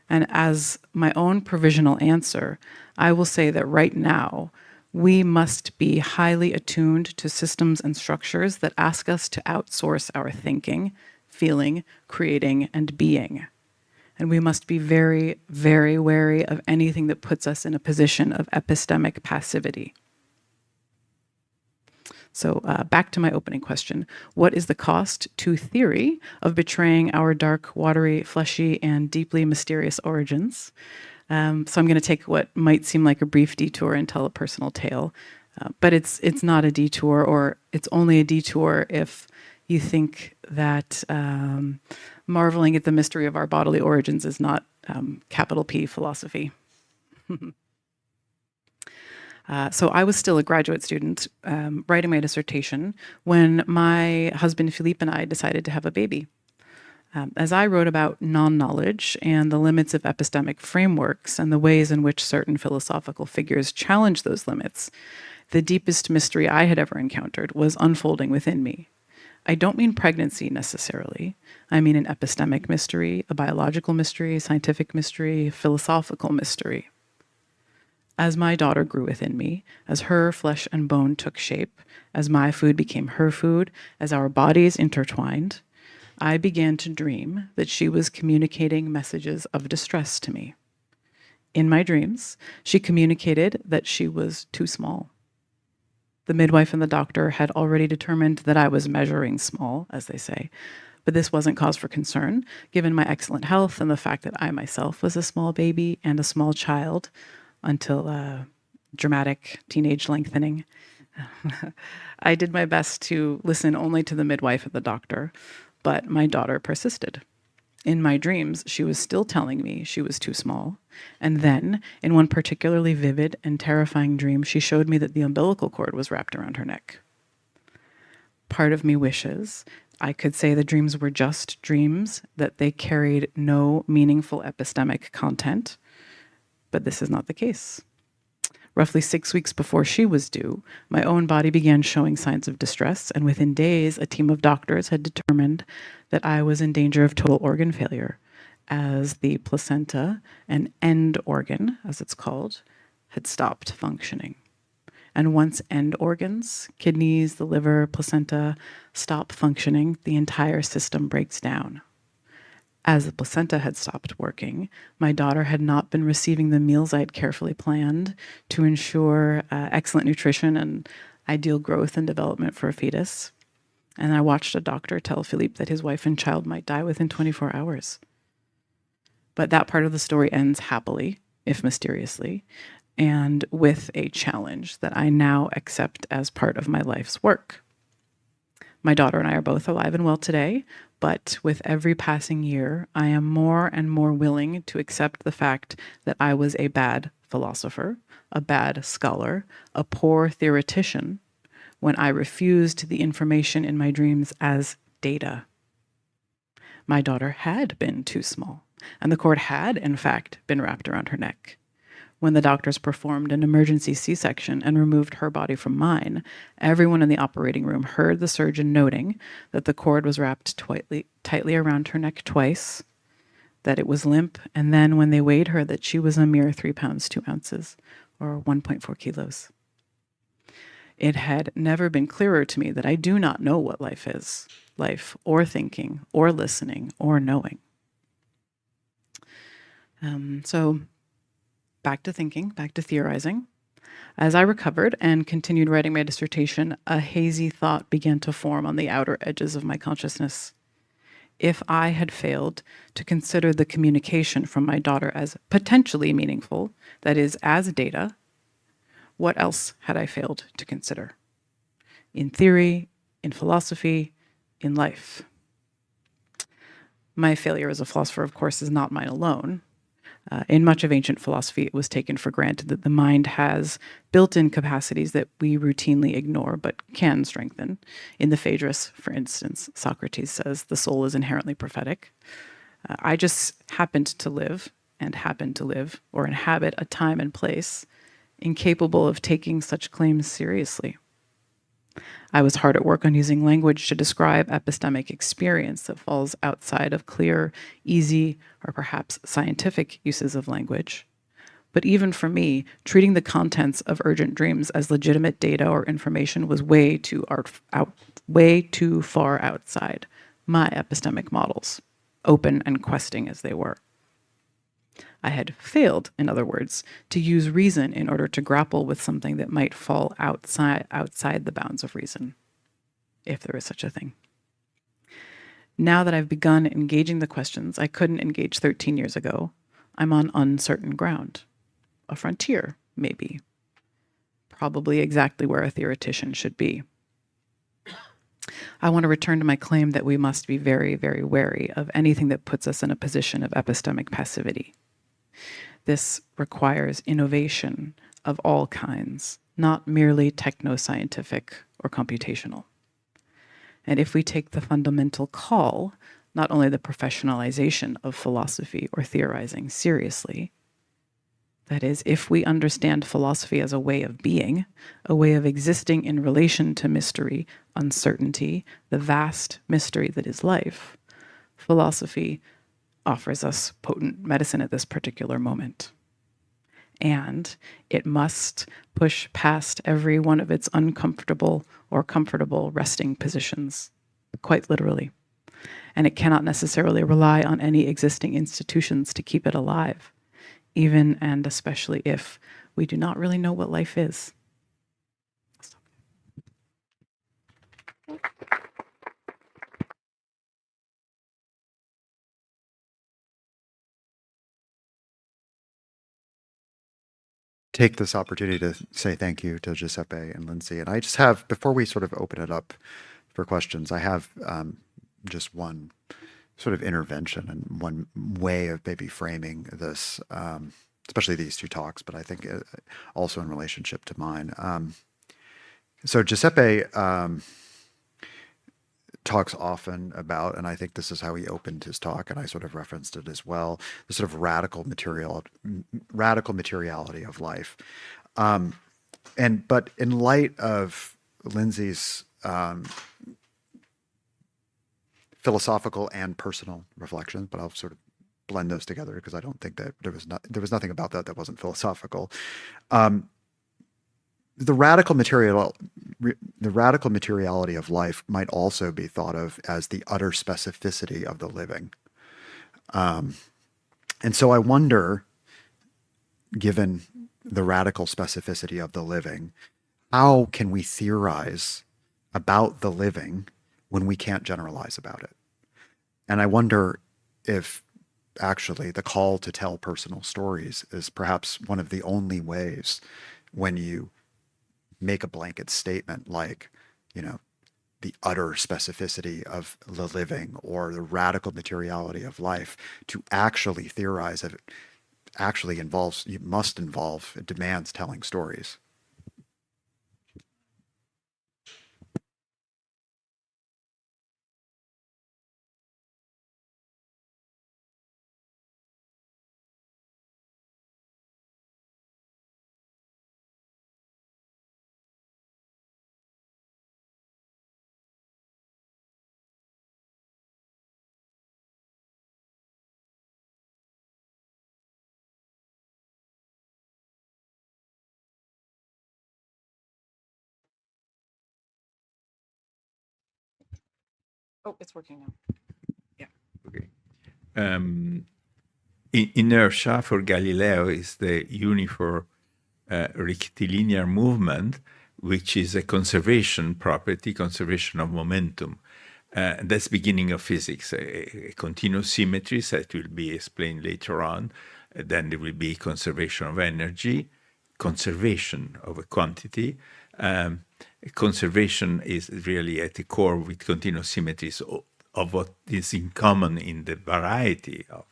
And as my own provisional answer, I will say that right now, we must be highly attuned to systems and structures that ask us to outsource our thinking, feeling, creating, and being. And we must be very, very wary of anything that puts us in a position of epistemic passivity. So back to my opening question. What is the cost to theory of betraying our dark, watery, fleshy, and deeply mysterious origins? So I'm going to take what might seem like a brief detour and tell a personal tale, but it's not a detour, or it's only a detour if you think that marveling at the mystery of our bodily origins is not capital P philosophy. So I was still a graduate student writing my dissertation when my husband Philippe and I decided to have a baby. As I wrote about non-knowledge and the limits of epistemic frameworks and the ways in which certain philosophical figures challenge those limits, the deepest mystery I had ever encountered was unfolding within me. I don't mean pregnancy necessarily. I mean an epistemic mystery, a biological mystery, scientific mystery, philosophical mystery. As my daughter grew within me, as her flesh and bone took shape, as my food became her food, as our bodies intertwined, I began to dream that she was communicating messages of distress to me. In my dreams, she communicated that she was too small. The midwife and the doctor had already determined that I was measuring small, as they say, but this wasn't cause for concern, given my excellent health and the fact that I myself was a small baby and a small child until dramatic teenage lengthening. I did my best to listen only to the midwife and the doctor, but my daughter persisted. In my dreams, she was still telling me she was too small. And then, in one particularly vivid and terrifying dream, she showed me that the umbilical cord was wrapped around her neck. Part of me wishes I could say the dreams were just dreams, that they carried no meaningful epistemic content, but this is not the case. Roughly 6 weeks before she was due, my own body began showing signs of distress, and within days, a team of doctors had determined that I was in danger of total organ failure, as the placenta, an end organ, as it's called, had stopped functioning. And once end organs, kidneys, the liver, placenta, stop functioning, the entire system breaks down. As the placenta had stopped working, my daughter had not been receiving the meals I had carefully planned to ensure excellent nutrition and ideal growth and development for a fetus. And I watched a doctor tell Philippe that his wife and child might die within 24 hours. But that part of the story ends happily, if mysteriously, and with a challenge that I now accept as part of my life's work. My daughter and I are both alive and well today, but with every passing year, I am more and more willing to accept the fact that I was a bad philosopher, a bad scholar, a poor theoretician, when I refused the information in my dreams as data. My daughter had been too small, and the cord had, in fact, been wrapped around her neck. When the doctors performed an emergency C-section and removed her body from mine, everyone in the operating room heard the surgeon noting that the cord was wrapped tightly around her neck twice, that it was limp, and then when they weighed her, that she was a mere 3 pounds, 2 ounces, or 1.4 kilos. It had never been clearer to me that I do not know what life is, life or thinking or listening or knowing. So back to thinking, back to theorizing. As I recovered and continued writing my dissertation, a hazy thought began to form on the outer edges of my consciousness. If I had failed to consider the communication from my daughter as potentially meaningful, that is, as data, what else had I failed to consider? In theory, in philosophy, in life. My failure as a philosopher, of course, is not mine alone. In much of ancient philosophy, it was taken for granted that the mind has built-in capacities that we routinely ignore but can strengthen. In the Phaedrus, for instance, Socrates says the soul is inherently prophetic. I just happened to live, or inhabit a time and place incapable of taking such claims seriously. I was hard at work on using language to describe epistemic experience that falls outside of clear, easy, or perhaps scientific uses of language. But even for me, treating the contents of urgent dreams as legitimate data or information was way too far outside my epistemic models, open and questing as they were. I had failed, in other words, to use reason in order to grapple with something that might fall outside the bounds of reason, if there is such a thing. Now that I've begun engaging the questions I couldn't engage 13 years ago, I'm on uncertain ground. A frontier, maybe. Probably exactly where a theoretician should be. I want to return to my claim that we must be very, very wary of anything that puts us in a position of epistemic passivity. This requires innovation of all kinds, not merely techno-scientific or computational. And if we take the fundamental call, not only the professionalization of philosophy or theorizing seriously, that is, if we understand philosophy as a way of being, a way of existing in relation to mystery, uncertainty, the vast mystery that is life, philosophy offers us potent medicine at this particular moment. And it must push past every one of its uncomfortable or comfortable resting positions, quite literally. And it cannot necessarily rely on any existing institutions to keep it alive, even and especially if we do not really know what life is. Take this opportunity to say thank you to Giuseppe and Lindsay. And I just have, before we sort of open it up for questions, I have just one sort of intervention and one way of maybe framing this, especially these two talks, but I think also in relationship to mine. So Giuseppe talks often about, and I think this is how he opened his talk, and I sort of referenced it as well, the sort of radical materiality of life. But in light of Lindsay's philosophical and personal reflections, but I'll sort of blend those together because I don't think that there was nothing about that wasn't philosophical. The radical materiality of life might also be thought of as the utter specificity of the living. And so I wonder, given the radical specificity of the living, how can we theorize about the living when we can't generalize about it? And I wonder if actually the call to tell personal stories is perhaps one of the only ways when you make a blanket statement like, the utter specificity of the living or the radical materiality of life, to actually theorize it actually it demands telling stories. Oh, it's working now. Yeah. Okay. Inertia for Galileo is the uniform rectilinear movement, which is a conservation property, conservation of momentum. That's beginning of physics, a continuous symmetries that will be explained later on. Then there will be conservation of energy, conservation of a quantity. Conservation is really at the core with continuous symmetries of what is in common in the variety of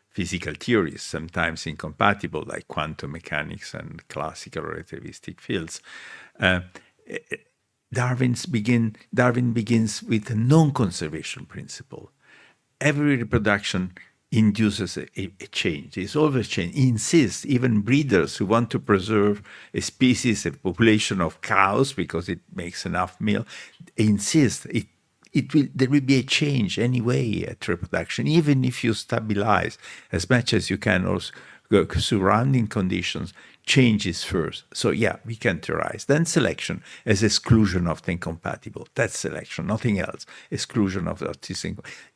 physical theories, sometimes incompatible, like quantum mechanics and classical relativistic fields. Darwin begins with a non-conservation principle. Every reproduction induces a change. It's always change. He insists, even breeders who want to preserve a species, a population of cows, because it makes enough milk, insist there will be a change anyway at reproduction, even if you stabilize as much as you can. Also, surrounding conditions changes first. So yeah, we can theorize. Then selection as exclusion of the incompatible. That's selection, nothing else. Exclusion of the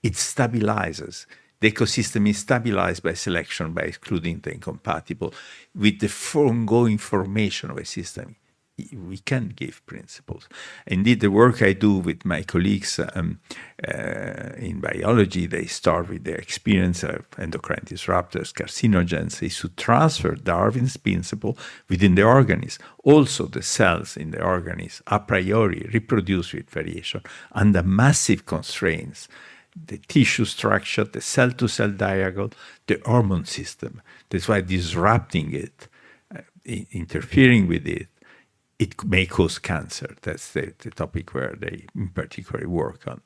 it stabilizes. The ecosystem is stabilized by selection, by excluding the incompatible. With the ongoing formation of a system, we can give principles. Indeed, the work I do with my colleagues in biology, they start with their experience of endocrine disruptors, carcinogens, is to transfer Darwin's principle within the organism. Also, the cells in the organism a priori reproduce with variation under massive constraints. The tissue structure, the cell-to-cell diagonal, the hormone system. That's why disrupting it, interfering with it may cause cancer. That's the topic where they in particular work on.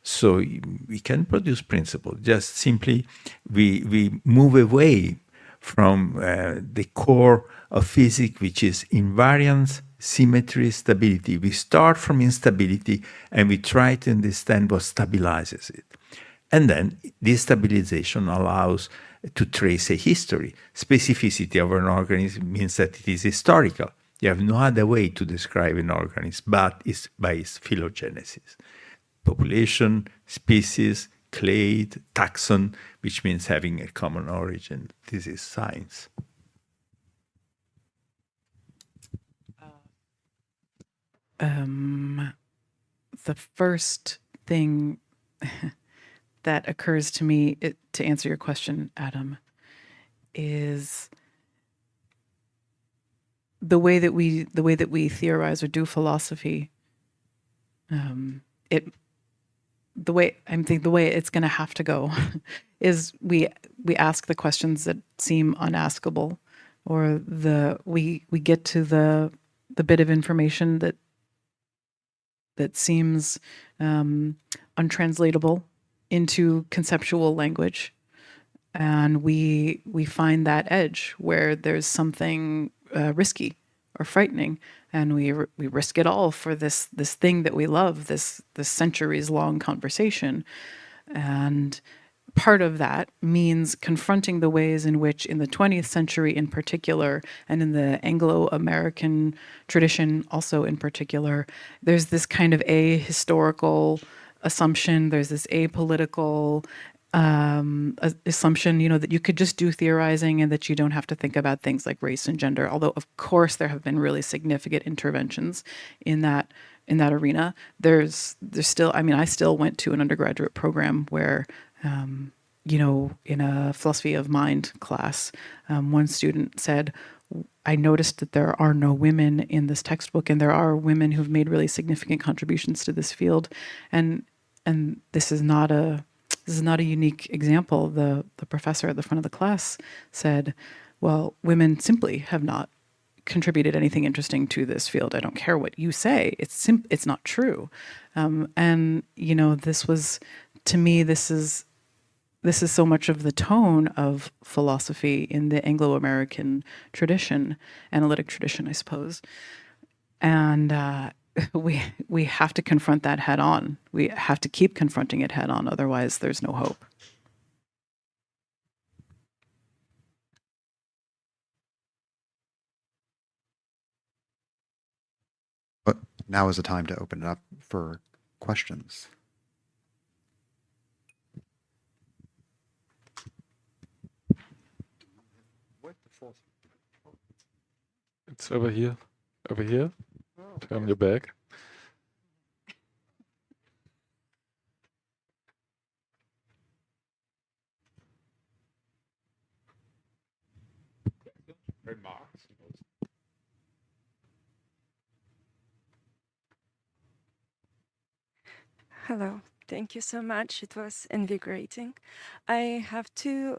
So we can produce principles. Just simply we move away from the core of physics, which is invariance, symmetry, stability. We start from instability and we try to understand what stabilizes it. And then this stabilization allows to trace a history. Specificity of an organism means that it is historical. You have no other way to describe an organism but it's by its phylogenesis. Population, species, clade, taxon, which means having a common origin. This is science. The first thing that occurs to me to answer your question, Adam, is the way that we theorize or do philosophy. The way it's going to have to go is we ask the questions that seem unaskable, or we get to the bit of information that seems untranslatable into conceptual language, and we find that edge where there's something risky or frightening, and we risk it all for this thing that we love, this centuries long conversation. And part of that means confronting the ways in which, in the 20th century in particular, and in the Anglo-American tradition also in particular, there's this kind of ahistorical assumption, there's this apolitical assumption, that you could just do theorizing and that you don't have to think about things like race and gender. Although, of course, there have been really significant interventions in that arena. There's still, I still went to an undergraduate program where, in a philosophy of mind class, one student said, I noticed that there are no women in this textbook, and there are women who've made really significant contributions to this field. And this is not a unique example. The professor at the front of the class said, well, women simply have not contributed anything interesting to this field. I don't care what you say. It's not true. And this was, to me, this is so much of the tone of philosophy in the Anglo-American tradition, analytic tradition, I suppose. And we have to confront that head on. We have to keep confronting it head on. Otherwise, there's no hope. But now is the time to open it up for questions. It's over here. Over here. Turn your back. Remarks. Hello. Thank you so much. It was invigorating. I have two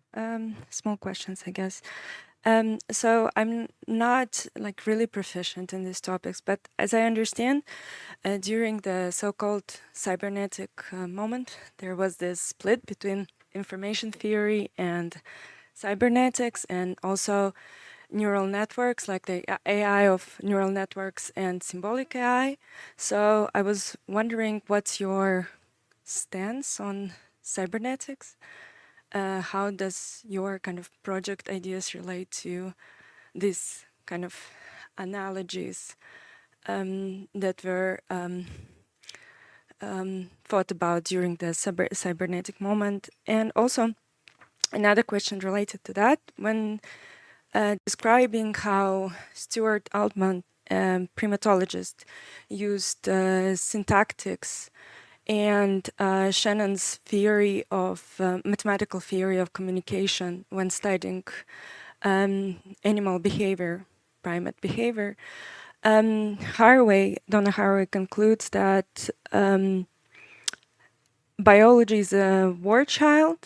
small questions, I guess. So I'm not like really proficient in these topics, but as I understand, during the so-called cybernetic moment, there was this split between information theory and cybernetics, and also neural networks, like the AI of neural networks and symbolic AI. So I was wondering, what's your stance on cybernetics? How does your kind of project ideas relate to these kind of analogies that were thought about during the cybernetic moment? And also, another question related to that, when describing how Stuart Altman, primatologist, used syntactics and Shannon's theory of mathematical theory of communication when studying animal behavior, primate behavior. Donna Haraway concludes that biology is a war child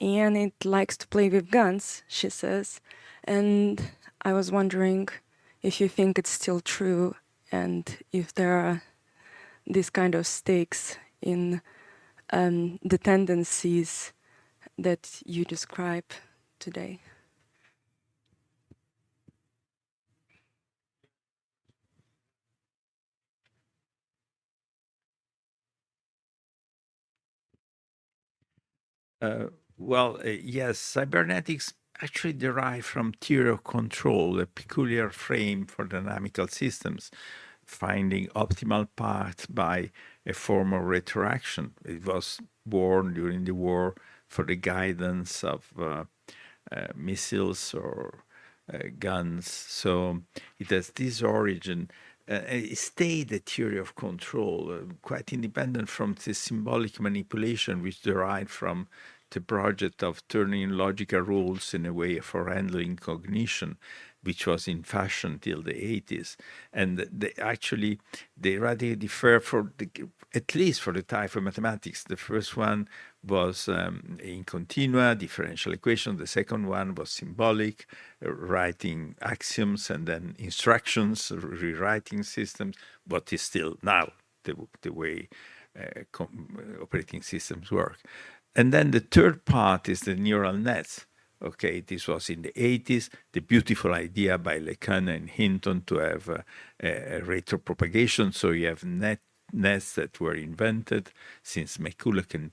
and it likes to play with guns, she says. And I was wondering if you think it's still true and if there are these kind of stakes in the tendencies that you describe today. Yes, cybernetics actually derive from theory of control, a peculiar frame for dynamical systems, finding optimal path by a form of retroaction. It was born during the war for the guidance of missiles or guns. So it has this origin. It stayed a theory of control, quite independent from the symbolic manipulation which derived from the project of turning logical rules in a way for handling cognition, which was in fashion till the 80s. And they radically differ at least for the type of mathematics. The first one was in continua, differential equation. The second one was symbolic, writing axioms and then instructions, rewriting systems, what is still now the way operating systems work. And then the third part is the neural nets. Okay, this was in the 80s, the beautiful idea by LeCun and Hinton to have a retropropagation. So you have nets that were invented since McCulloch and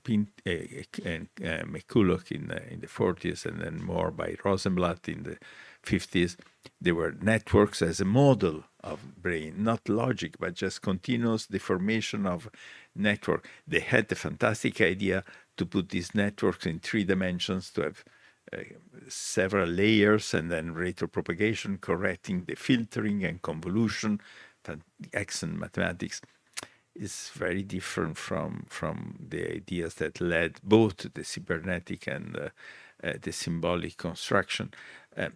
McCulloch in the 40s, and then more by Rosenblatt in the 50s. They were networks as a model of brain, not logic, but just continuous deformation of network. They had the fantastic idea to put these networks in 3 dimensions, to have several layers and then retropropagation, correcting the filtering and convolution. Excellent mathematics is very different from the ideas that led both to the cybernetic and the symbolic construction.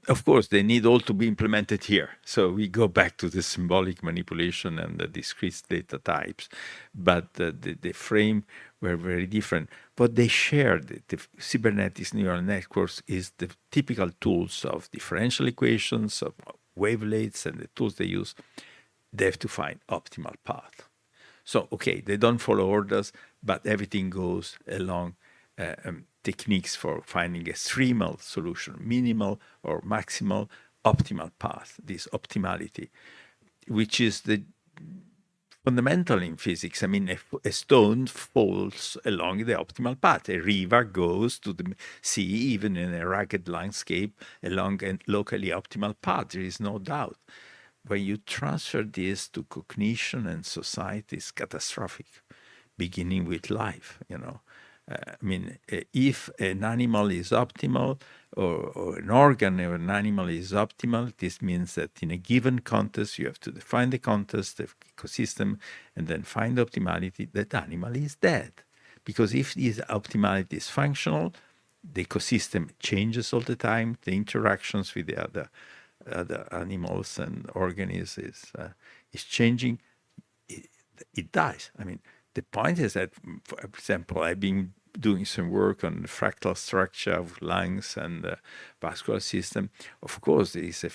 Of course, they need all to be implemented here. So we go back to the symbolic manipulation and the discrete data types. But the frame were very different. What they shared, the cybernetics neural networks, is the typical tools of differential equations, of wavelets, and the tools they use. They have to find optimal path. So, okay, they don't follow orders, but everything goes along techniques for finding a streamal solution, minimal or maximal optimal path, this optimality, which is the fundamental in physics. I mean, a stone falls along the optimal path. A river goes to the sea, even in a rugged landscape, along a locally optimal path. There is no doubt. When you transfer this to cognition and society, it's catastrophic, beginning with life, If an animal is optimal or an organ of an animal is optimal, this means that in a given context, you have to define the context, the ecosystem, and then find optimality. That animal is dead. Because if this optimality is functional, the ecosystem changes all the time. The interactions with the other animals and organisms is changing. It dies. The point is that, for example, I've been doing some work on the fractal structure of lungs and the vascular system. Of course, there is a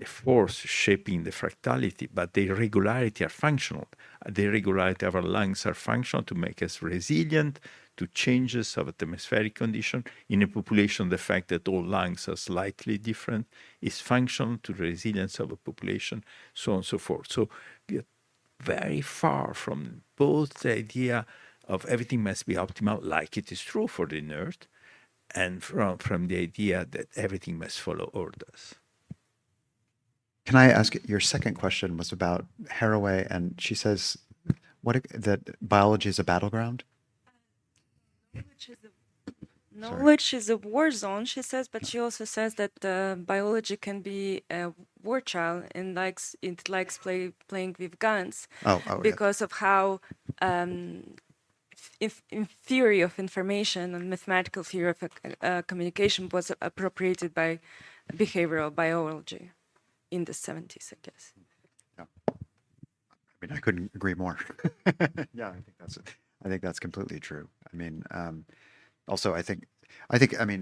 force shaping the fractality, but the irregularity are functional. The irregularity of our lungs are functional to make us resilient to changes of atmospheric condition. In a population, the fact that all lungs are slightly different is functional to the resilience of a population, so on and so forth. So we are very far from both the idea of everything must be optimal, like it is true for the inert, and from the idea that everything must follow orders. Can I ask, your second question was about Haraway, and she says that biology is a battleground? Knowledge is a war zone, she says, but she also says that biology can be a war child and it likes playing with guns because of how in theory of information and mathematical theory of communication was appropriated by behavioral biology in the 70s, I guess. Yeah. I couldn't agree more. Yeah, I think that's completely true. Also, I think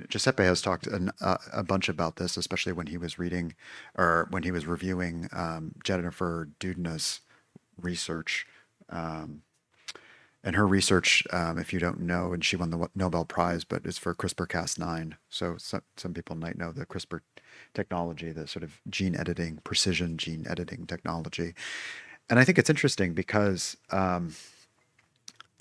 Giuseppe has talked a bunch about this, especially when he was reading or when he was reviewing Jennifer Doudna's research. And her research, if you don't know, and she won the Nobel Prize, but it's for CRISPR-Cas9. So some people might know the CRISPR technology, the sort of precision gene editing technology. And I think it's interesting because,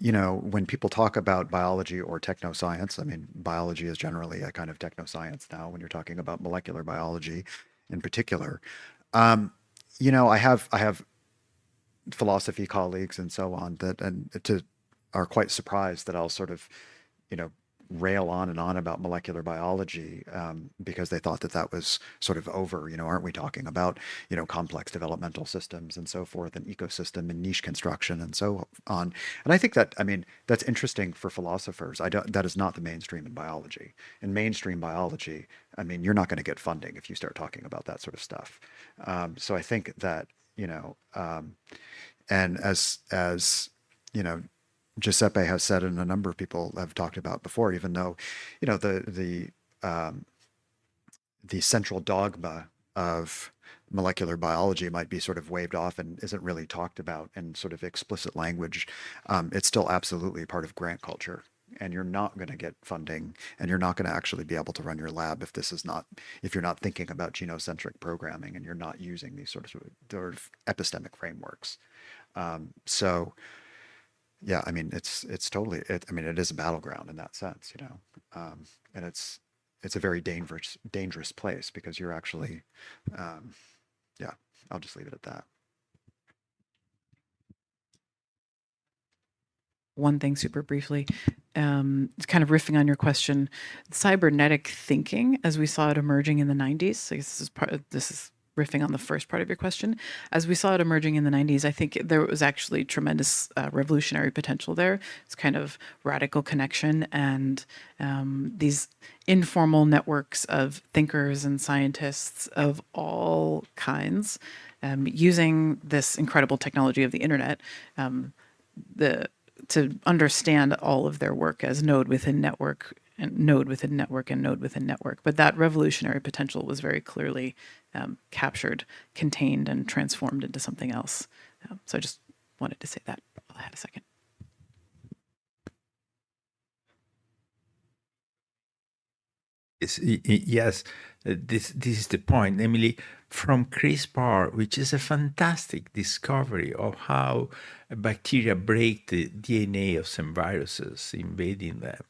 when people talk about biology or technoscience, biology is generally a kind of technoscience now when you're talking about molecular biology in particular. I have philosophy colleagues and so on that are quite surprised that I'll sort of, rail on and on about molecular biology because they thought that was sort of over. Aren't we talking about, complex developmental systems and so forth, and ecosystem and niche construction and so on. And I think that, that's interesting for philosophers. That is not the mainstream in biology. In mainstream biology, you're not going to get funding if you start talking about that sort of stuff. So I think that, and as Giuseppe has said, and a number of people have talked about before, even though, the central dogma of molecular biology might be sort of waved off and isn't really talked about in sort of explicit language, it's still absolutely part of grant culture. And you're not going to get funding, and you're not going to actually be able to run your lab if you're not thinking about genocentric programming and you're not using these sort of epistemic frameworks. So yeah, it's totally, it is a battleground in that sense, and it's a very dangerous place because you're actually, yeah, I'll just leave it at that. One thing super briefly, kind of riffing on your question, cybernetic thinking, as we saw it emerging in the 90s, I guess this is riffing on the first part of your question. As we saw it emerging in the 90s, I think there was actually tremendous revolutionary potential there. It's kind of radical connection and these informal networks of thinkers and scientists of all kinds using this incredible technology of the internet to understand all of their work as node within network and node within network and node within network. But that revolutionary potential was very clearly captured, contained, and transformed into something else. So I just wanted to say that while I had a second. Yes, this is the point. Namely, from CRISPR, which is a fantastic discovery of how bacteria break the DNA of some viruses, invading them.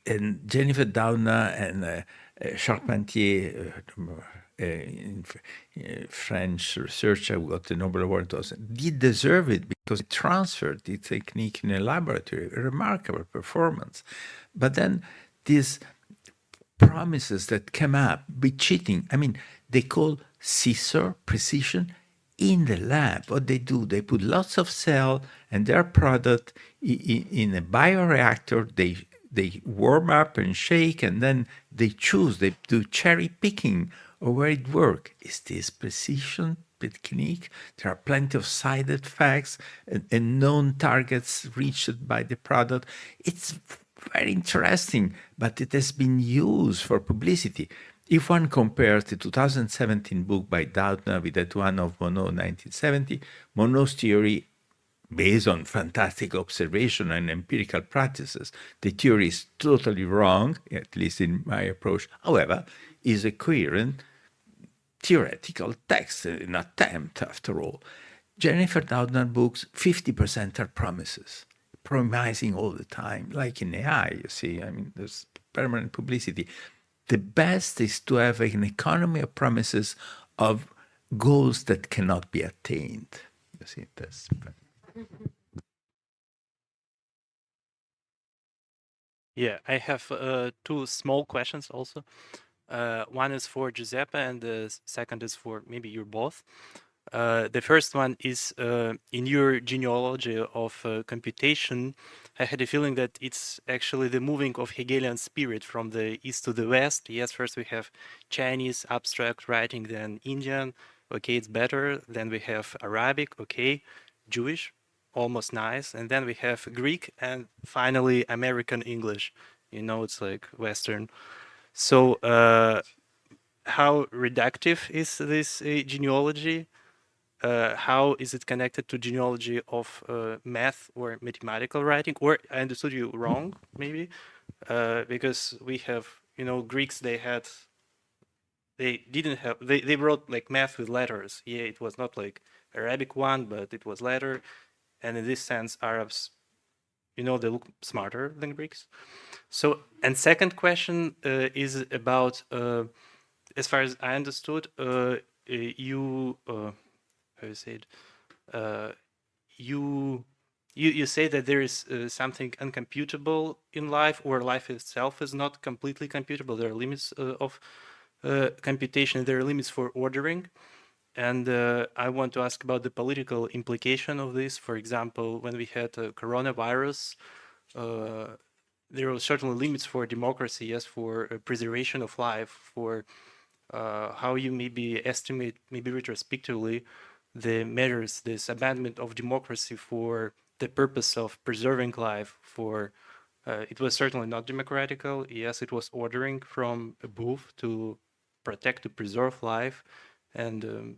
And Jennifer Doudna and Charpentier, French researcher who got the Nobel Award, did deserve it because it transferred the technique in a laboratory, a remarkable performance. But then these promises that came up with cheating, I mean, they call scissor precision in the lab. What they do, they put lots of cell and their product in a bioreactor. They warm up and shake, and then they choose. They do cherry picking or where it works. Is this precision technique? There are plenty of side effects and known targets reached by the product. It's very interesting, but it has been used for publicity. If one compares the 2017 book by Doudna with that one of Monod, 1970, Monod's theory, based on fantastic observation and empirical practices, the theory is totally wrong, at least in my approach. However, is a coherent theoretical text, an attempt after all. Jennifer Doudna books, 50% are promises, promising all the time, like in AI, you see. I mean, there's permanent publicity. The best is to have an economy of promises of goals that cannot be attained. You see, that's... Yeah, I have two small questions also. One is for Giuseppe, and the second is for maybe you both. The first one is in your genealogy of computation, I had a feeling that it's actually the moving of Hegelian spirit from the east to the west. Yes, first we have Chinese abstract writing, then Indian. Okay, it's better. Then we have Arabic. Okay, Jewish, almost nice. And then we have Greek, and finally American English. You know, it's like Western. So how reductive is this genealogy? How is it connected to genealogy of math or mathematical writing? Or I understood you wrong, maybe, because we have, you know, Greeks, they wrote like math with letters. Yeah, it was not like Arabic one, but it was letter. And in this sense, Arabs, you know, they look smarter than Greeks. So, and second question is about, as far as I understood, you, how you say it, you say that there is something uncomputable in life, or life itself is not completely computable. There are limits of computation. There are limits for ordering. And I want to ask about the political implication of this. For example, when we had coronavirus, there were certainly limits for democracy, yes, for preservation of life, for how you maybe estimate, maybe retrospectively, the measures, this abandonment of democracy for the purpose of preserving life. For it was certainly not democratical. Yes, it was ordering from above to protect, to preserve life, and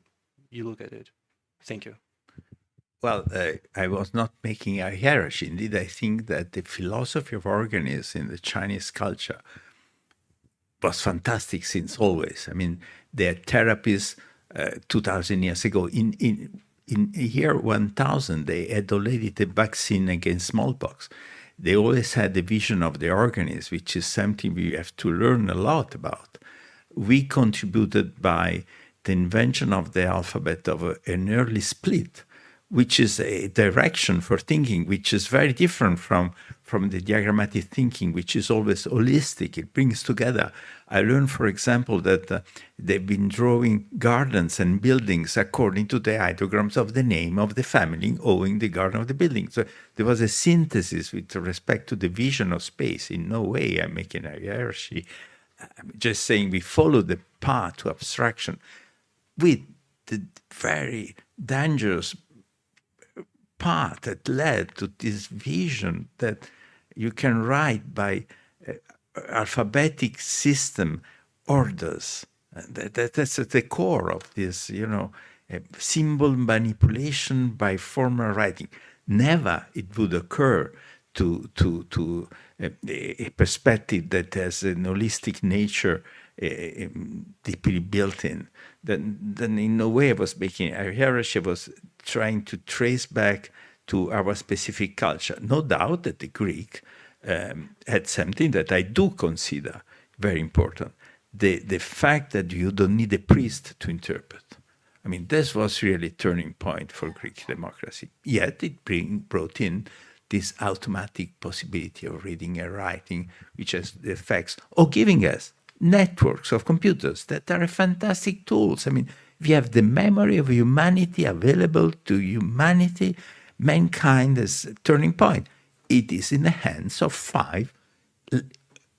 you look at it. Thank you. Well, I was not making a hierarchy. Indeed, I think that the philosophy of organisms in the Chinese culture was fantastic since always. I mean, their therapies 2,000 years ago, in year 1000, they had already the vaccine against smallpox. They always had the vision of the organism, which is something we have to learn a lot about. We contributed by the invention of the alphabet of an early split, which is a direction for thinking, which is very different from the diagrammatic thinking, which is always holistic. It brings together. I learned, for example, that they've been drawing gardens and buildings according to the ideograms of the name of the family owning the garden of the building. So there was a synthesis with respect to the vision of space. In no way I'm making a hierarchy. I'm just saying we follow the path to abstraction with the very dangerous path that led to this vision that you can write by alphabetic system orders. That's at the core of this, you know, symbol manipulation by formal writing. Never it would occur to a perspective that has an holistic nature deeply built in. Then in no way I was making a hierarchy. I was trying to trace back to our specific culture. No doubt that the Greek had something that I do consider very important. the fact that you don't need a priest to interpret. I mean, this was really a turning point for Greek democracy. Yet it brought in this automatic possibility of reading and writing, which has the effects of giving us networks of computers that are fantastic tools. I mean, we have the memory of humanity available to humanity, mankind as a turning point. It is in the hands of 5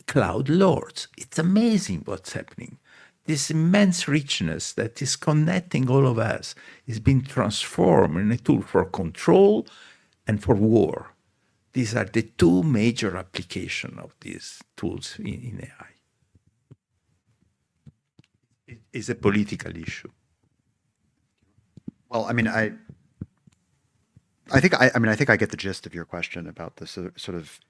cloud lords. It's amazing what's happening. This immense richness that is connecting all of us is being transformed in a tool for control and for war. These are the 2 major applications of these tools in AI. It is a political issue. Well, I mean, I think I get the gist of your question about the sort of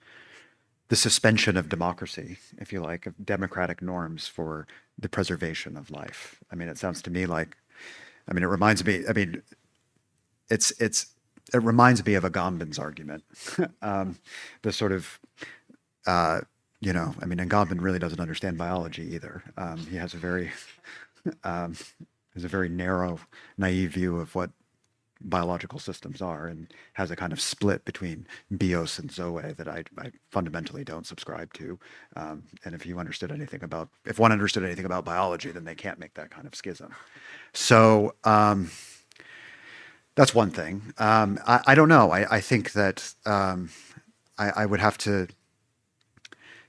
the suspension of democracy, if you like, of democratic norms for the preservation of life. I mean, it sounds to me like, I mean, it reminds me. I mean, it reminds me of Agamben's argument. The sort of, I mean, Agamben really doesn't understand biology either. He has a very narrow, naive view of what biological systems are, and has a kind of split between bios and zoe that I fundamentally don't subscribe to. And if one understood anything about biology, then they can't make that kind of schism. So that's one thing. I don't know. I think that I would have to,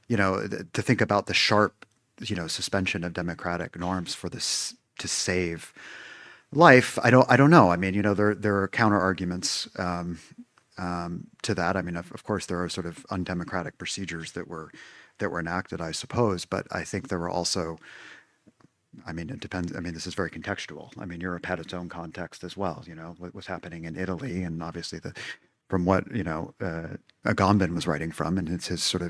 to think about the sharp, suspension of democratic norms for this to save life. I don't know. I mean, there are counter arguments to that. I mean, of course, there are sort of undemocratic procedures that were enacted, I suppose. But I think there were also, I mean, it depends. I mean, this is very contextual. I mean, Europe had its own context as well. What was happening in Italy, and obviously from what Agamben was writing from, and it's his sort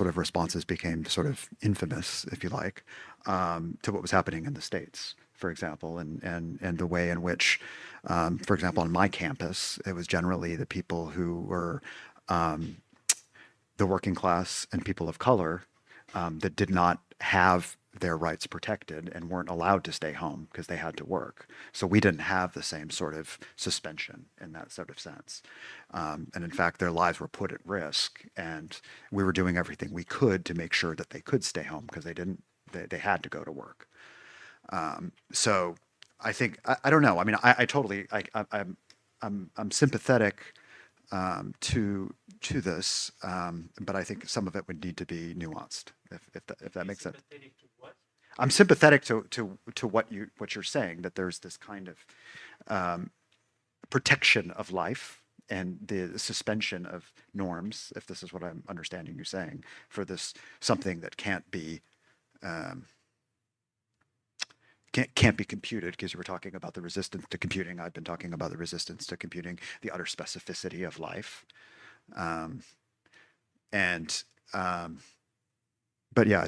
of responses became sort of infamous, if you like, to what was happening in the States, for example, and the way in which, for example, on my campus, it was generally the people who were the working class and people of color that did not have their rights protected and weren't allowed to stay home because they had to work. So we didn't have the same sort of suspension in that sort of sense. And in fact, their lives were put at risk, and we were doing everything we could to make sure that they could stay home because they had to go to work. So I think, I don't know. I mean, I'm sympathetic to this, but I think some of it would need to be nuanced, if that makes sense. I'm sympathetic to what you're saying, that there's this kind of protection of life and the suspension of norms, if this is what I'm understanding you saying, for this something that can't be computed, because you were talking about the resistance to computing. I've been talking about the resistance to computing, the utter specificity of life. But yeah, I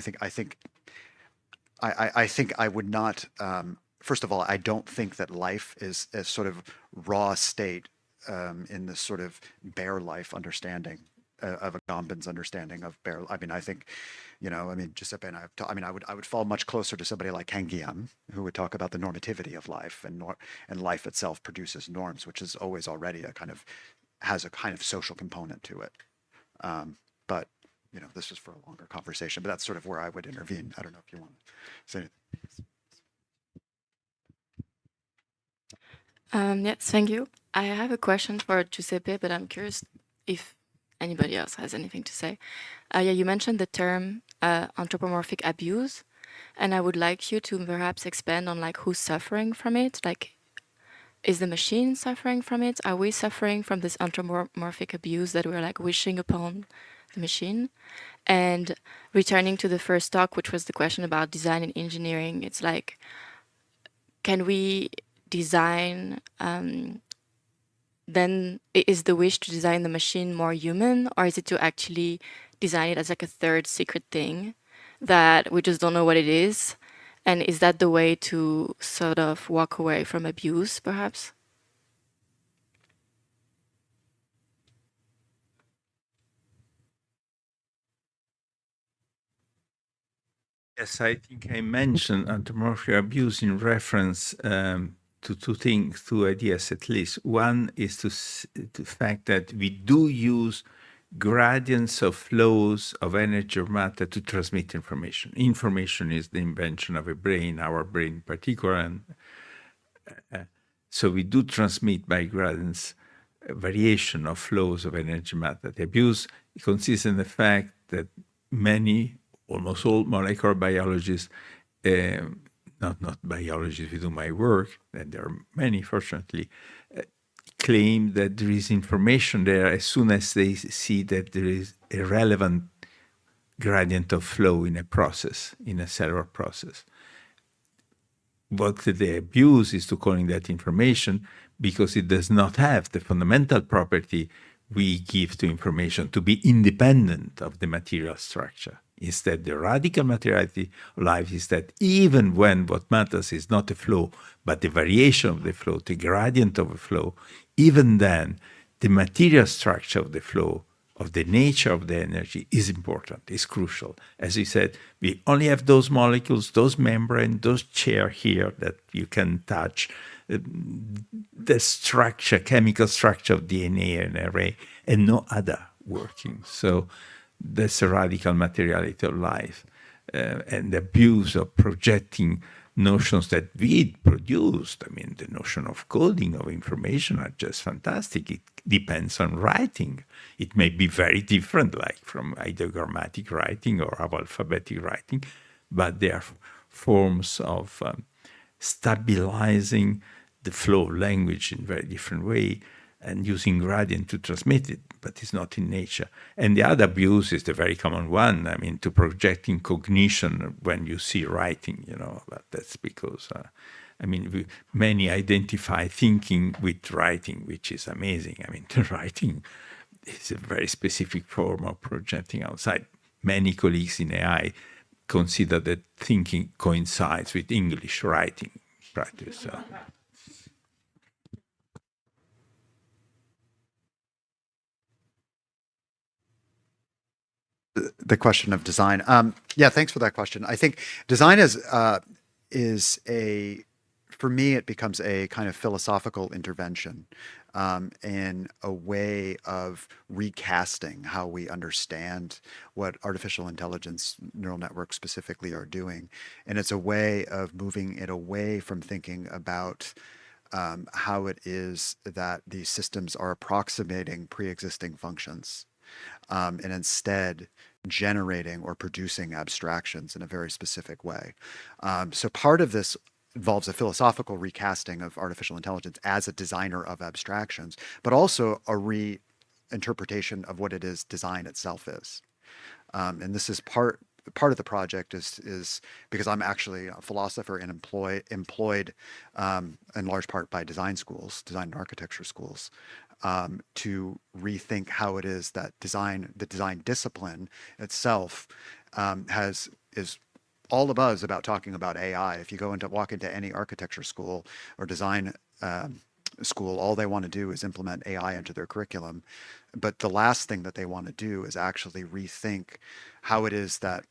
think I would not. First of all, I don't think that life is a sort of raw state in this sort of bare life understanding of Agamben's understanding of bare. I mean, I think, Giuseppe and I would fall much closer to somebody like Canguilhem, who would talk about the normativity of life, and life itself produces norms, which is always already has a kind of social component to it. But this is for a longer conversation, but that's sort of where I would intervene. I don't know if you want to say anything. Yes, thank you. I have a question for Giuseppe, but I'm curious if anybody else has anything to say. Yeah, you mentioned the term anthropomorphic abuse, and I would like you to perhaps expand on who's suffering from it. Is the machine suffering from it? Are we suffering from this anthropomorphic abuse that we're wishing upon the machine? And returning to the first talk, which was the question about design and engineering, it's can we design, then is the wish to design the machine more human, or is it to actually design it as a third secret thing that we just don't know what it is? And is that the way to sort of walk away from abuse, perhaps? Yes, I think I mentioned anthropomorphic abuse in reference to two ideas at least. One is the fact that we do use gradients of flows of energy or matter to transmit information. Information is the invention of a brain, our brain in particular, and so we do transmit by gradients a variation of flows of energy matter. The abuse consists in the fact that many, almost all molecular biologists, not biologists who do my work, and there are many, fortunately, claim that there is information there as soon as they see that there is a relevant gradient of flow in a process, in a cellular process. What they abuse is to calling that information because it does not have the fundamental property we give to information to be independent of the material structure. Instead, the radical materiality of life is that even when what matters is not the flow, but the variation of the flow, the gradient of a flow, even then, the material structure of the flow, of the nature of the energy is important, is crucial. As you said, we only have those molecules, those membrane, those chair here that you can touch, the structure, chemical structure of DNA and array, and no other working. So that's a radical materiality of life. And the abuse of projecting notions that we produced. I mean, the notion of coding of information are just fantastic. It depends on writing. It may be very different, like from ideogrammatic writing or alphabetic writing, but they are forms of stabilizing the flow of language in a very different way and using gradient to transmit it, but it's not in nature. And the other abuse is the very common one, I mean, to projecting cognition when you see writing, but that's because, many identify thinking with writing, which is amazing. I mean, the writing is a very specific form of projecting outside. Many colleagues in AI consider that thinking coincides with English writing practice. The question of design. Yeah, thanks for that question. I think design is for me, it becomes a kind of philosophical intervention in a way of recasting how we understand what artificial intelligence neural networks specifically are doing. And it's a way of moving it away from thinking about how it is that these systems are approximating pre-existing functions. And instead generating or producing abstractions in a very specific way. So part of this involves a philosophical recasting of artificial intelligence as a designer of abstractions, but also a reinterpretation of what it is design itself is. And this is part of the project is because I'm actually a philosopher and employed in large part by design schools, design and architecture schools, to rethink how it is that the design discipline itself is all a buzz about talking about AI. If you walk into any architecture school or design school, all they want to do is implement AI into their curriculum. But the last thing that they want to do is actually rethink how it is that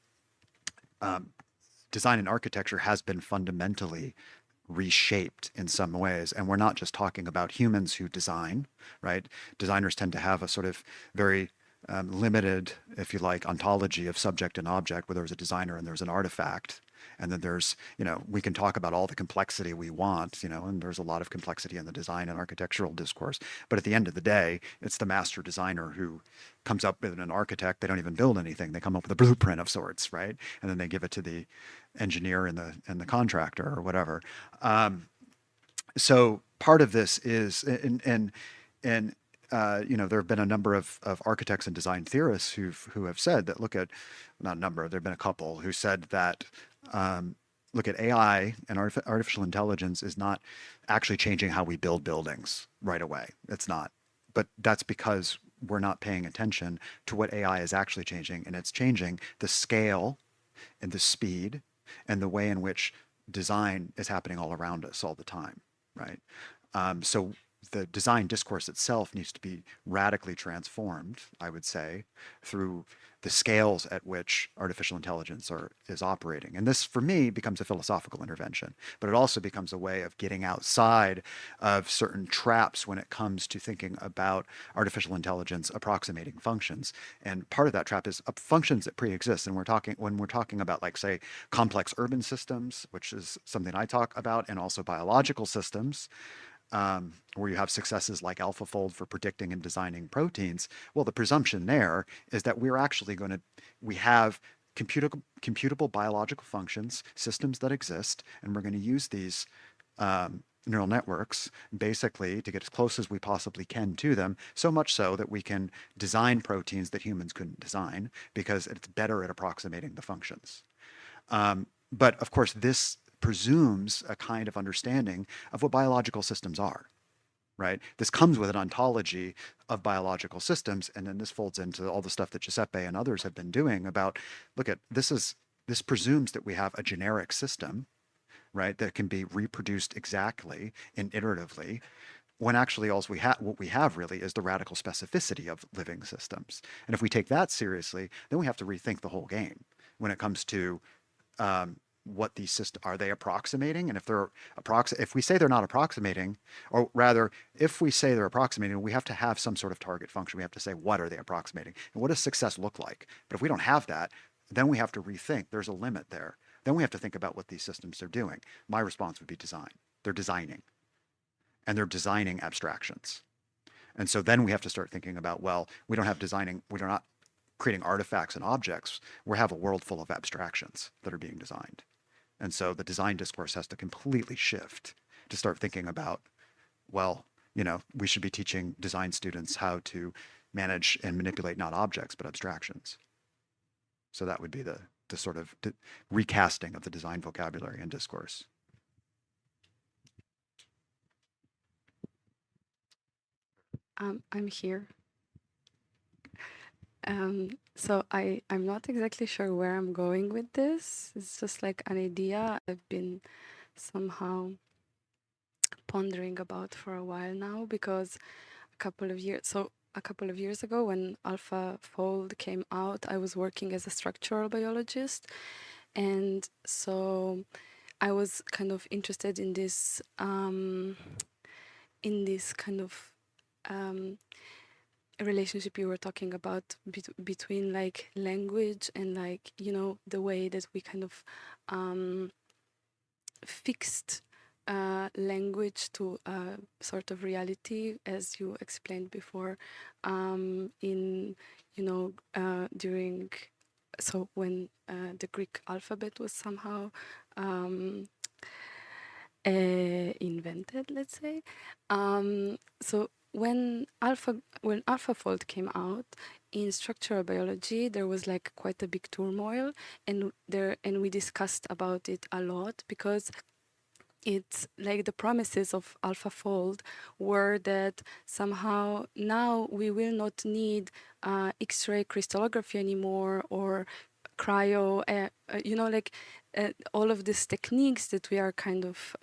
design and architecture has been fundamentally reshaped in some ways. And we're not just talking about humans who design, right? Designers tend to have a sort of very limited, if you like, ontology of subject and object, where there's a designer and there's an artifact. And then there's, we can talk about all the complexity we want, and there's a lot of complexity in the design and architectural discourse. But at the end of the day, it's the master designer who comes up with an architect. They don't even build anything. They come up with a blueprint of sorts, right? And then they give it to the engineer and the contractor or whatever. So part of this is, there have been a number of architects and design theorists who have said that not a number, there have been a couple who said that look at AI and artificial intelligence is not actually changing how we build buildings right away. It's not. But that's because we're not paying attention to what AI is actually changing, and it's changing the scale and the speed and the way in which design is happening all around us all the time, right? So the design discourse itself needs to be radically transformed, I would say, through the scales at which artificial intelligence is operating. And this, for me, becomes a philosophical intervention, but it also becomes a way of getting outside of certain traps when it comes to thinking about artificial intelligence approximating functions. And part of that trap is functions that pre-exist. And when we're talking about, like, say, complex urban systems, which is something I talk about, and also biological systems, where you have successes like AlphaFold for predicting and designing proteins. Well, the presumption there is that we have computable biological functions, systems that exist, and we're going to use these neural networks basically to get as close as we possibly can to them, so much so that we can design proteins that humans couldn't design because it's better at approximating the functions. But of course, this presumes a kind of understanding of what biological systems are, right? This comes with an ontology of biological systems, and then this folds into all the stuff that Giuseppe and others have been doing about, this presumes that we have a generic system, right, that can be reproduced exactly and iteratively, when actually what we have really is the radical specificity of living systems. And if we take that seriously, then we have to rethink the whole game when it comes to what these systems are. They approximating? And if we say they're not approximating, or rather, if we say they're approximating, we have to have some sort of target function. We have to say, what are they approximating? And what does success look like? But if we don't have that, then we have to rethink. There's a limit there. Then we have to think about what these systems are doing. My response would be design. They're designing. And they're designing abstractions. And so then we have to start thinking about, well, we're not creating artifacts and objects. We have a world full of abstractions that are being designed. And so the design discourse has to completely shift to start thinking about, well, we should be teaching design students how to manage and manipulate not objects, but abstractions. So that would be the sort of recasting of the design vocabulary and discourse. I'm here. So I'm not exactly sure where I'm going with this. It's just like an idea I've been somehow pondering about for a while now, because a couple of years ago when AlphaFold came out, I was working as a structural biologist. And so I was kind of interested in this kind of relationship you were talking about between like language and like, the way that we kind of fixed language to a sort of reality, as you explained before, during, so when the Greek alphabet was somehow invented, let's say. So when AlphaFold came out in structural biology, there was like quite a big turmoil, and we discussed about it a lot, because it's like the promises of AlphaFold were that somehow now we will not need X-ray crystallography anymore, or cryo, all of these techniques that we are kind of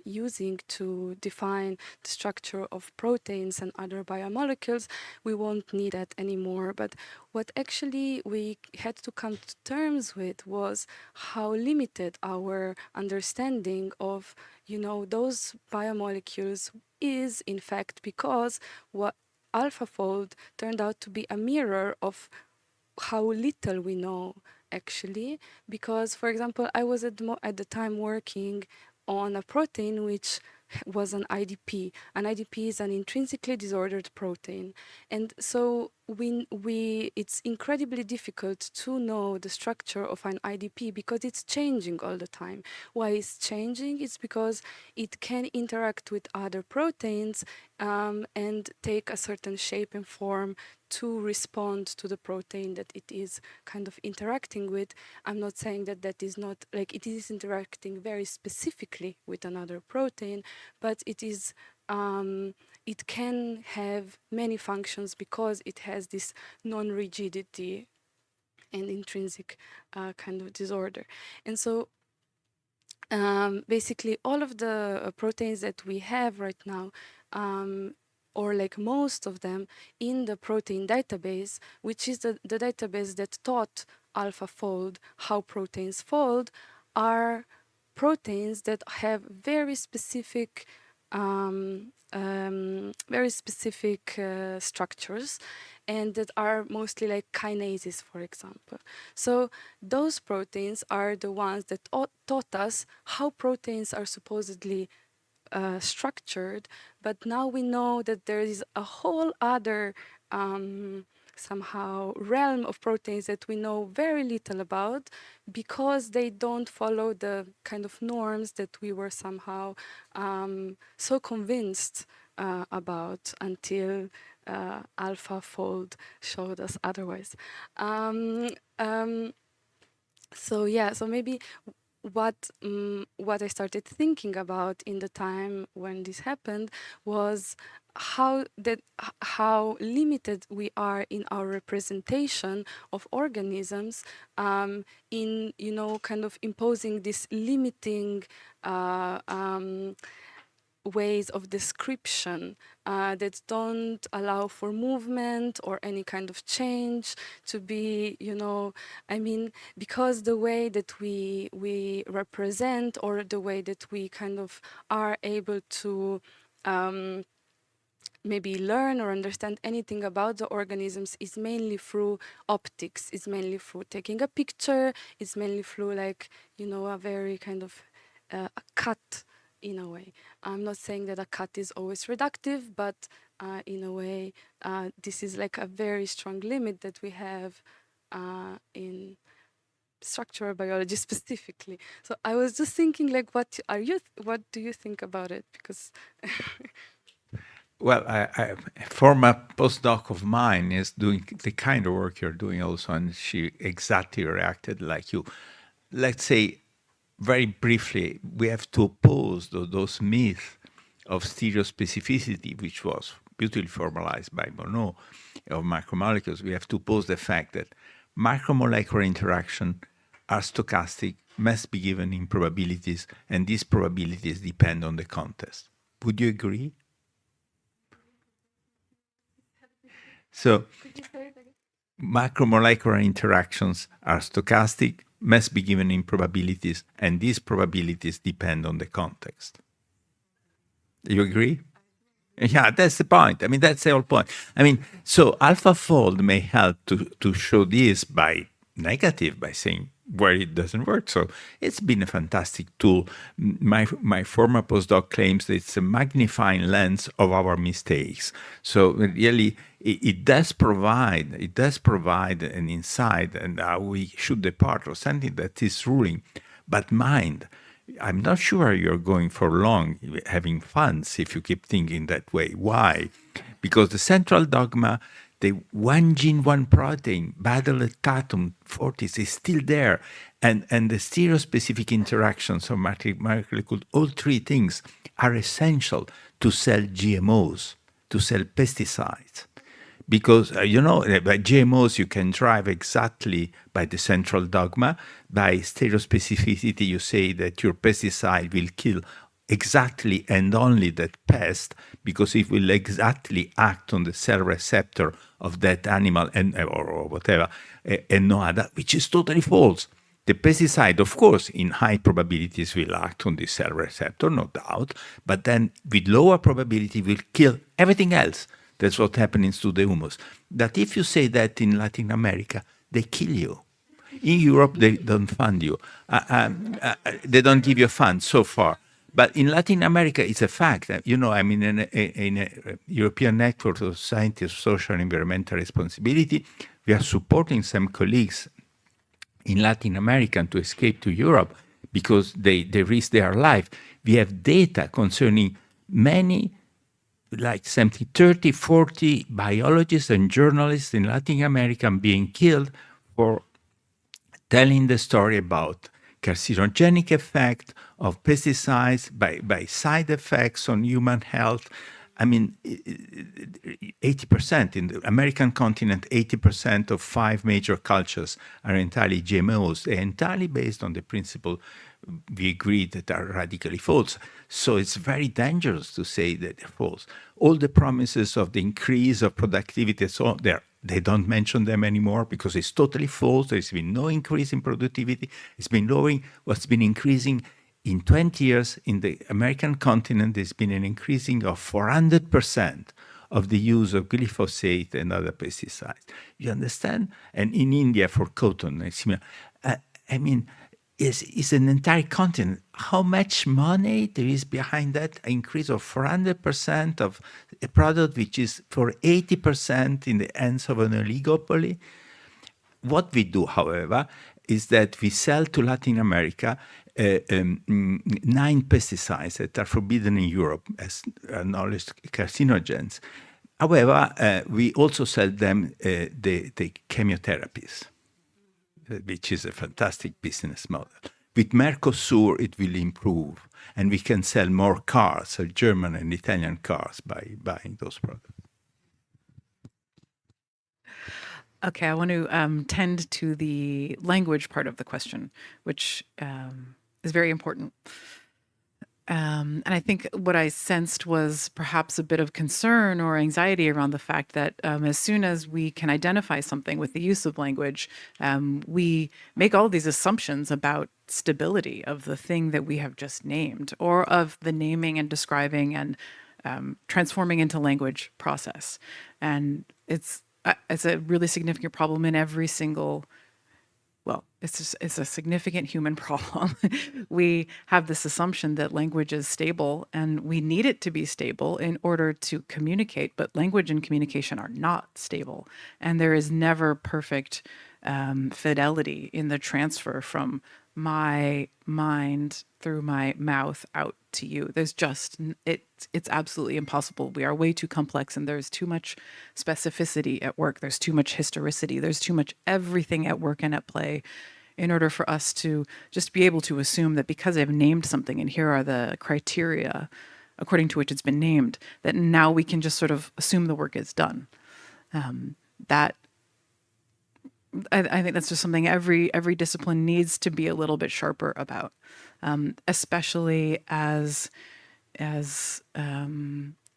using to define the structure of proteins and other biomolecules. We won't need that anymore. But what actually we had to come to terms with was how limited our understanding of, those biomolecules is, in fact, because what AlphaFold turned out to be a mirror of how little we know, actually. Because, for example, I was at the time working on a protein which was an IDP. An IDP is an intrinsically disordered protein. And so it's incredibly difficult to know the structure of an IDP because it's changing all the time. Why it's changing? It's because it can interact with other proteins and take a certain shape and form to respond to the protein that it is kind of interacting with. I'm not saying that is not, like, it is interacting very specifically with another protein, but it is it can have many functions because it has this non-rigidity and intrinsic kind of disorder. And so basically all of the proteins that we have right now, or like most of them, in the protein database, which is the database that taught AlphaFold how proteins fold, are proteins that have very specific structures, and that are mostly like kinases, for example. So those proteins are the ones that taught us how proteins are supposedly structured, but now we know that there is a whole other somehow realm of proteins that we know very little about, because they don't follow the kind of norms that we were somehow so convinced about until AlphaFold showed us otherwise. So maybe what I started thinking about in the time when this happened was how limited we are in our representation of organisms, in kind of imposing this limiting ways of description that don't allow for movement or any kind of change to be, because the way that we represent, or the way that we kind of are able to maybe learn or understand anything about the organisms is mainly through optics, is mainly through taking a picture, is mainly through like, a very kind of a cut, in a way. I'm not saying that a cut is always reductive, but in a way, this is like a very strong limit that we have in structural biology specifically. So I was just thinking, like, what do you think about it? Because Well, a former postdoc of mine is doing the kind of work you're doing also, and she exactly reacted like you. Let's say, very briefly, we have to oppose those myths of stereospecificity, which was beautifully formalized by Monod, of macromolecules. We have to oppose the fact that macromolecular interaction are stochastic, must be given in probabilities, and these probabilities depend on the context. Would you agree? So, macromolecular interactions are stochastic, must be given in probabilities, and these probabilities depend on the context. You agree? Yeah, that's the point. I mean, that's the whole point. I mean, so AlphaFold may help to show this by negative, by saying where it doesn't work. So it's been a fantastic tool. My former postdoc claims that it's a magnifying lens of our mistakes. So really, it does provide an insight and how we should depart or something that is ruling. But mind, I'm not sure you're going for long having fun if you keep thinking that way. Why? Because the central dogma, the one gene, one protein, Bodily datum 40s is still there. And the stereospecific interactions of molecule, all three things are essential to sell GMOs, to sell pesticides. Because, by GMOs, you can drive exactly by the central dogma. By stereospecificity, you say that your pesticide will kill exactly and only that pest, because it will exactly act on the cell receptor of that animal or whatever, and no other, which is totally false. The pesticide, of course, in high probabilities will act on the cell receptor, no doubt, but then with lower probability will kill everything else. That's what happens to the humus. That if you say that in Latin America, they kill you. In Europe, they don't fund you. They don't give you funds so far. But in Latin America, it's a fact. In a European network of scientists of social and environmental responsibility, we are supporting some colleagues in Latin America to escape to Europe because they risk their life. We have data concerning many, like 30, 40 biologists and journalists in Latin America being killed for telling the story about carcinogenic effect of pesticides, by side effects on human health. I mean, 80% in the American continent, 80% of 5 major cultures are entirely GMOs. They're entirely based on the principle we agree that are radically false. So it's very dangerous to say that they're false. All the promises of the increase of productivity, so on, they don't mention them anymore because it's totally false. There's been no increase in productivity. It's been lowering. What's been increasing in 20 years in the American continent, there's been an increasing of 400% of the use of glyphosate and other pesticides. You understand? And in India for cotton, it's similar. I mean, is an entire continent. How much money there is behind that increase of 400% of a product which is for 80% in the hands of an oligopoly? What we do, however, is that we sell to Latin America 9 pesticides that are forbidden in Europe as acknowledged carcinogens. However, we also sell them the chemotherapies, which is a fantastic business model. With Mercosur, it will improve, and we can sell more cars, German and Italian cars, by buying those products. Okay, I want to tend to the language part of the question, which is very important. And I think what I sensed was perhaps a bit of concern or anxiety around the fact that as soon as we can identify something with the use of language, we make all these assumptions about stability of the thing that we have just named, or of the naming and describing and transforming into language process. And it's a really significant problem in every single, well, it's a significant human problem. We have this assumption that language is stable, and we need it to be stable in order to communicate, but language and communication are not stable. And there is never perfect fidelity in the transfer from my mind through my mouth out to you. There's just, it's absolutely impossible. We are way too complex, and there's too much specificity at work. There's too much historicity. There's too much everything at work and at play in order for us to just be able to assume that because I've named something and here are the criteria according to which it's been named, that now we can just sort of assume the work is done. I think that's just something every discipline needs to be a little bit sharper about, especially as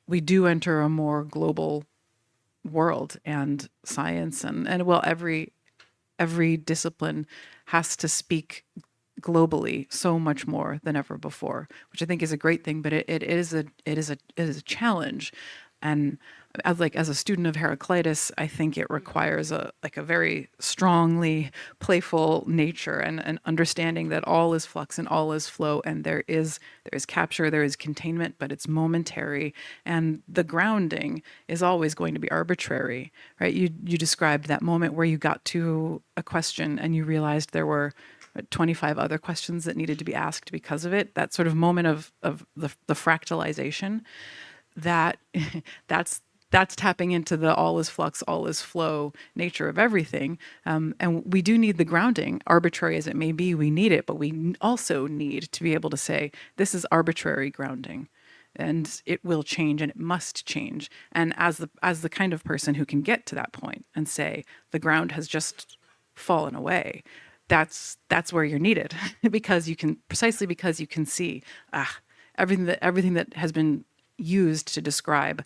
we do enter a more global world, and science and well, every discipline has to speak globally so much more than ever before, which I think is a great thing, but it is a challenge. And as a student of Heraclitus, I think it requires a very strongly playful nature and an understanding that all is flux and all is flow, and there is capture, there is containment, but it's momentary, and the grounding is always going to be arbitrary, right? You described that moment where you got to a question and you realized there were 25 other questions that needed to be asked because of it. That sort of moment of the fractalization, that's tapping into the all is flux, all is flow nature of everything. And we do need the grounding, arbitrary as it may be, we need it, but we also need to be able to say, this is arbitrary grounding, and it will change and it must change. And as the kind of person who can get to that point and say, the ground has just fallen away, that's where you're needed, because you can see everything that has been used to describe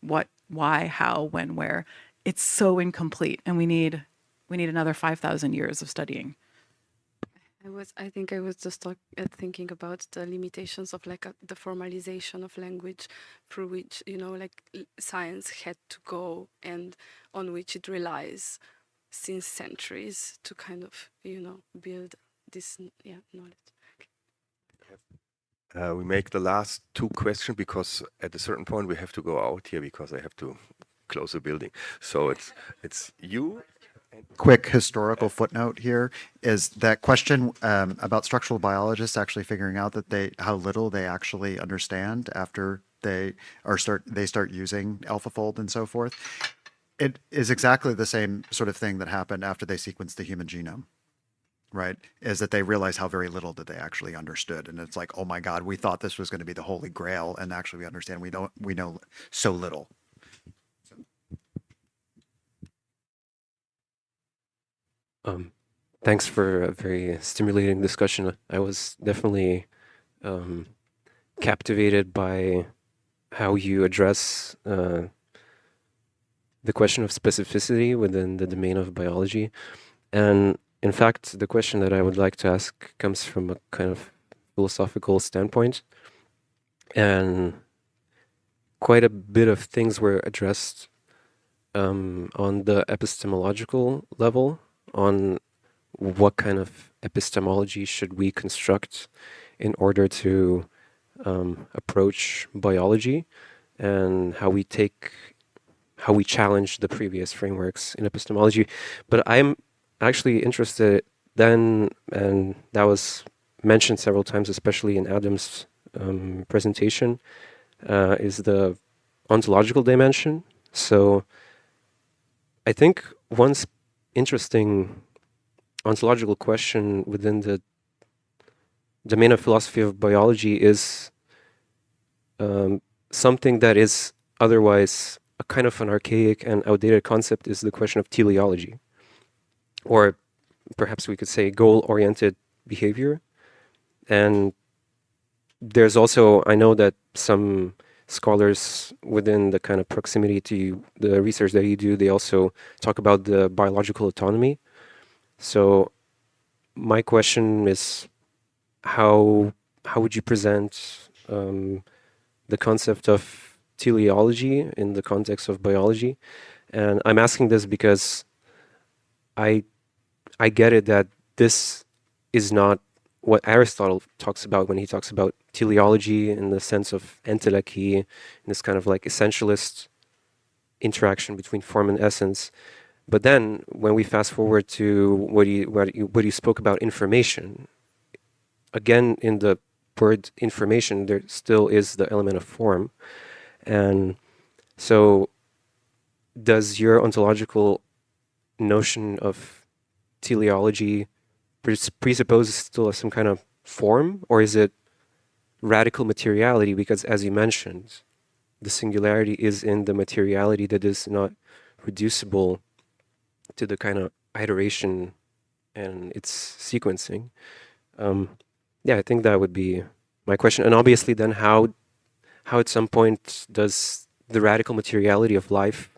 what, why, how, when, where, it's so incomplete, and we need another 5,000 years of studying. I think I was just thinking about the limitations of the formalization of language through which science had to go, and on which it relies since centuries to kind of build this knowledge. We make the last two questions because at a certain point we have to go out here because I have to close the building. So it's you. Quick historical footnote here is that question about structural biologists actually figuring out that how little they actually understand after they start using AlphaFold and so forth. It is exactly the same sort of thing that happened after they sequenced the human genome. Right, is that they realize how very little that they actually understood, and it's like, oh my God, we thought this was going to be the holy grail, and actually we understand we know so little. Thanks for a very stimulating discussion. I was definitely captivated by how you address the question of specificity within the domain of biology. And in fact, the question that I would like to ask comes from a kind of philosophical standpoint. And quite a bit of things were addressed on the epistemological level, on what kind of epistemology should we construct in order to approach biology, and how we challenge the previous frameworks in epistemology. But I'm actually interested then, and that was mentioned several times, especially in Adam's presentation, is the ontological dimension. So I think one interesting ontological question within the domain of philosophy of biology is something that is otherwise a kind of an archaic and outdated concept, is the question of teleology, or perhaps we could say goal-oriented behavior. And there's also, I know that some scholars within the kind of proximity to the research that you do, they also talk about the biological autonomy. So my question is, how would you present the concept of teleology in the context of biology? And I'm asking this because I get it that this is not what Aristotle talks about when he talks about teleology in the sense of enteleki, in this kind of like essentialist interaction between form and essence. But then when we fast forward to what you spoke about information, again, in the word information, there still is the element of form. And so does your ontological notion of teleology presuppose still some kind of form, or is it radical materiality? Because as you mentioned, the singularity is in the materiality that is not reducible to the kind of iteration and its sequencing. Yeah, I think that would be my question. And obviously then how at some point does the radical materiality of life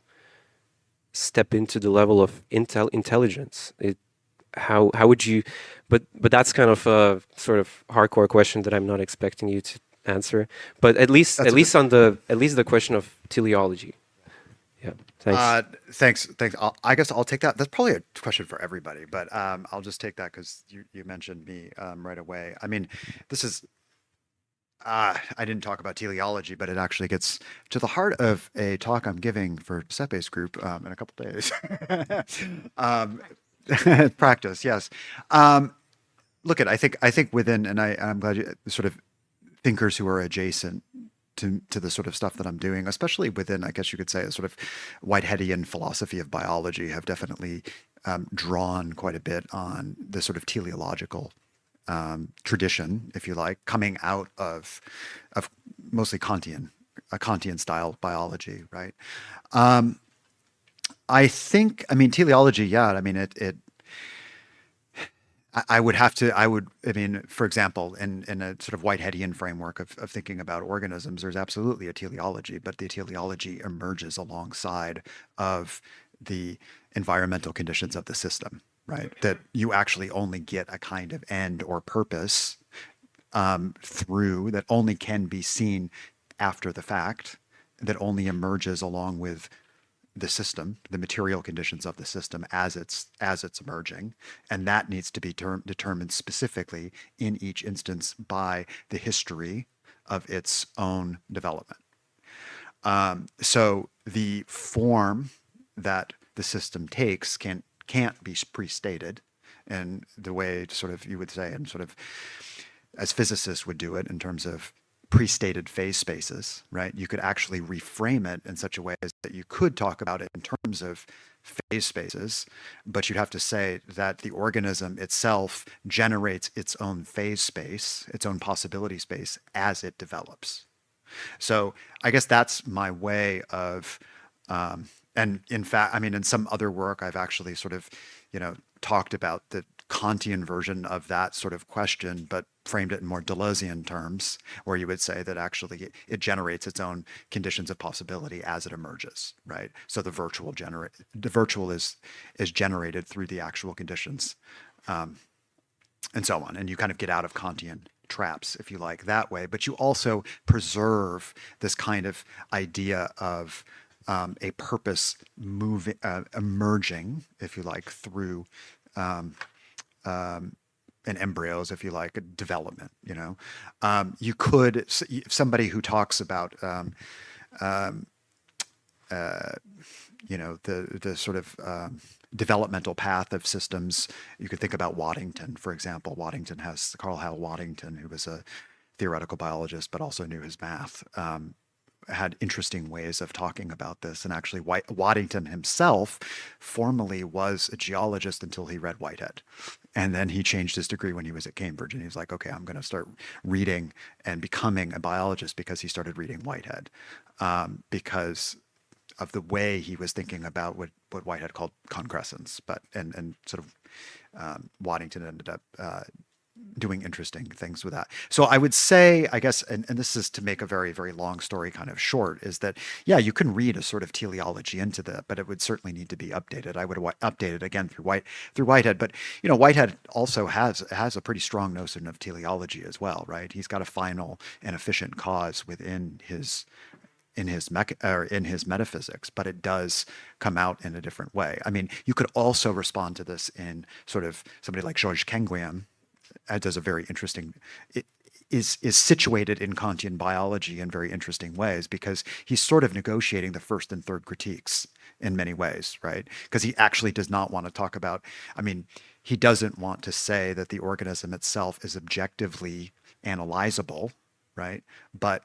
step into the level of intelligence? How would you, but that's kind of a sort of hardcore question that I'm not expecting you to answer, but at least the question of teleology. Yeah, thanks. Thanks. I guess I'll take that. That's probably a question for everybody, but I'll just take that because you mentioned me right away. I mean, this is, I didn't talk about teleology, but it actually gets to the heart of a talk I'm giving for Giuseppe's group in a couple days. Practice, yes. Look, I think within, and I'm glad you sort of thinkers who are adjacent to the sort of stuff that I'm doing, especially within, I guess you could say, a sort of Whiteheadian philosophy of biology, have definitely drawn quite a bit on the sort of teleological tradition, if you like, coming out of mostly Kantian style biology, right? I think, I mean, teleology, yeah, I mean, I mean, for example, in a sort of Whiteheadian framework of thinking about organisms, there's absolutely a teleology, but the teleology emerges alongside of the environmental conditions of the system, right? That you actually only get a kind of end or purpose through, that only can be seen after the fact, that only emerges along with the system, the material conditions of the system as it's emerging, and that needs to be determined specifically in each instance by the history of its own development. So the form that the system takes can't be pre-stated, and the way sort of you would say, and sort of as physicists would do it in terms of pre-stated phase spaces, right? You could actually reframe it in such a way as that you could talk about it in terms of phase spaces, but you'd have to say that the organism itself generates its own phase space, its own possibility space as it develops. So I guess that's my way of, and in fact, I mean, in some other work, I've actually sort of, talked about the Kantian version of that sort of question, but framed it in more Deleuzian terms, where you would say that actually it generates its own conditions of possibility as it emerges, right? So the virtual is generated through the actual conditions, and so on. And you kind of get out of Kantian traps, if you like, that way. But you also preserve this kind of idea of a purpose moving, emerging, if you like, through and embryos, if you like, development. You could, somebody who talks about the sort of developmental path of systems. You could think about Waddington, for example. Carl Hal Waddington, who was a theoretical biologist, but also knew his math, had interesting ways of talking about this. And actually, Waddington himself formally was a geologist until he read Whitehead. And then he changed his degree when he was at Cambridge. And he was like, okay, I'm going to start reading and becoming a biologist, because he started reading Whitehead, because of the way he was thinking about what Whitehead called concrescence. And sort of Waddington ended up doing interesting things with that. So I would say, I guess, and this is to make a very, very long story kind of short, is that, yeah, you can read a sort of teleology into that, but it would certainly need to be updated. I would update it again through Whitehead. But, Whitehead also has a pretty strong notion of teleology as well, right? He's got a final and efficient cause within his metaphysics, but it does come out in a different way. I mean, you could also respond to this in sort of somebody like Georges Canguilhem, does a very interesting, is situated in Kantian biology in very interesting ways, because he's sort of negotiating the first and third critiques in many ways, right? Because he actually does not want to talk about, I mean, he doesn't want to say that the organism itself is objectively analyzable, right? But,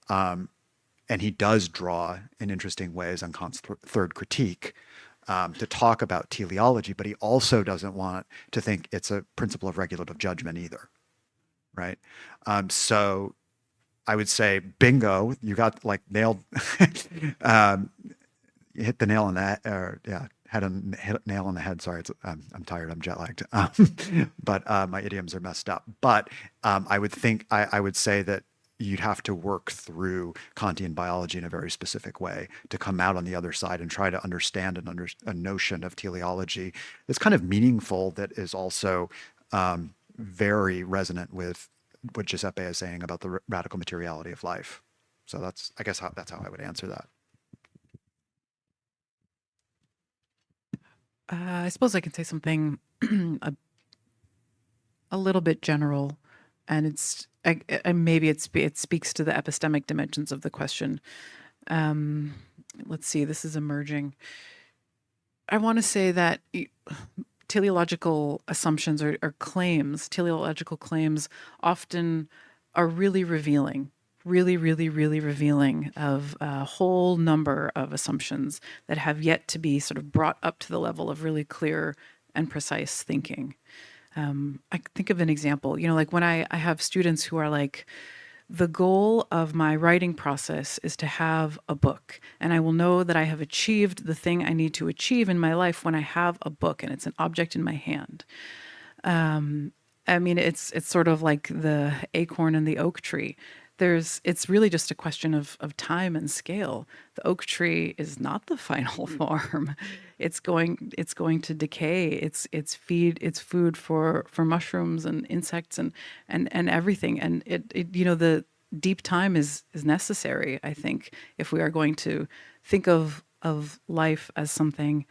and he does draw in interesting ways on Kant's third critique, to talk about teleology, but he also doesn't want to think it's a principle of regulative judgment either, right? So I would say, bingo, you got like nailed, you hit the nail on that, or yeah, hit a nail on the head. Sorry, I'm tired, I'm jet lagged, but my idioms are messed up. But I would think, I would say that you'd have to work through Kantian biology in a very specific way to come out on the other side and try to understand a notion of teleology that's kind of meaningful, that is also very resonant with what Giuseppe is saying about the radical materiality of life. So that's how I would answer that. I suppose I can say something a little bit general, and maybe it speaks to the epistemic dimensions of the question. Let's see, this is emerging. I want to say that teleological assumptions or claims, teleological claims often are really revealing, really revealing of a whole number of assumptions that have yet to be sort of brought up to the level of really clear and precise thinking. I think of an example, like when I have students who are like, the goal of my writing process is to have a book, and I will know that I have achieved the thing I need to achieve in my life when I have a book and it's an object in my hand. I mean, it's sort of like the acorn and the oak tree. It's really just a question of time and scale. The oak tree is not the final form. It's going to decay. It's food for mushrooms and insects and everything. And the deep time is necessary, I think, if we are going to think of life as something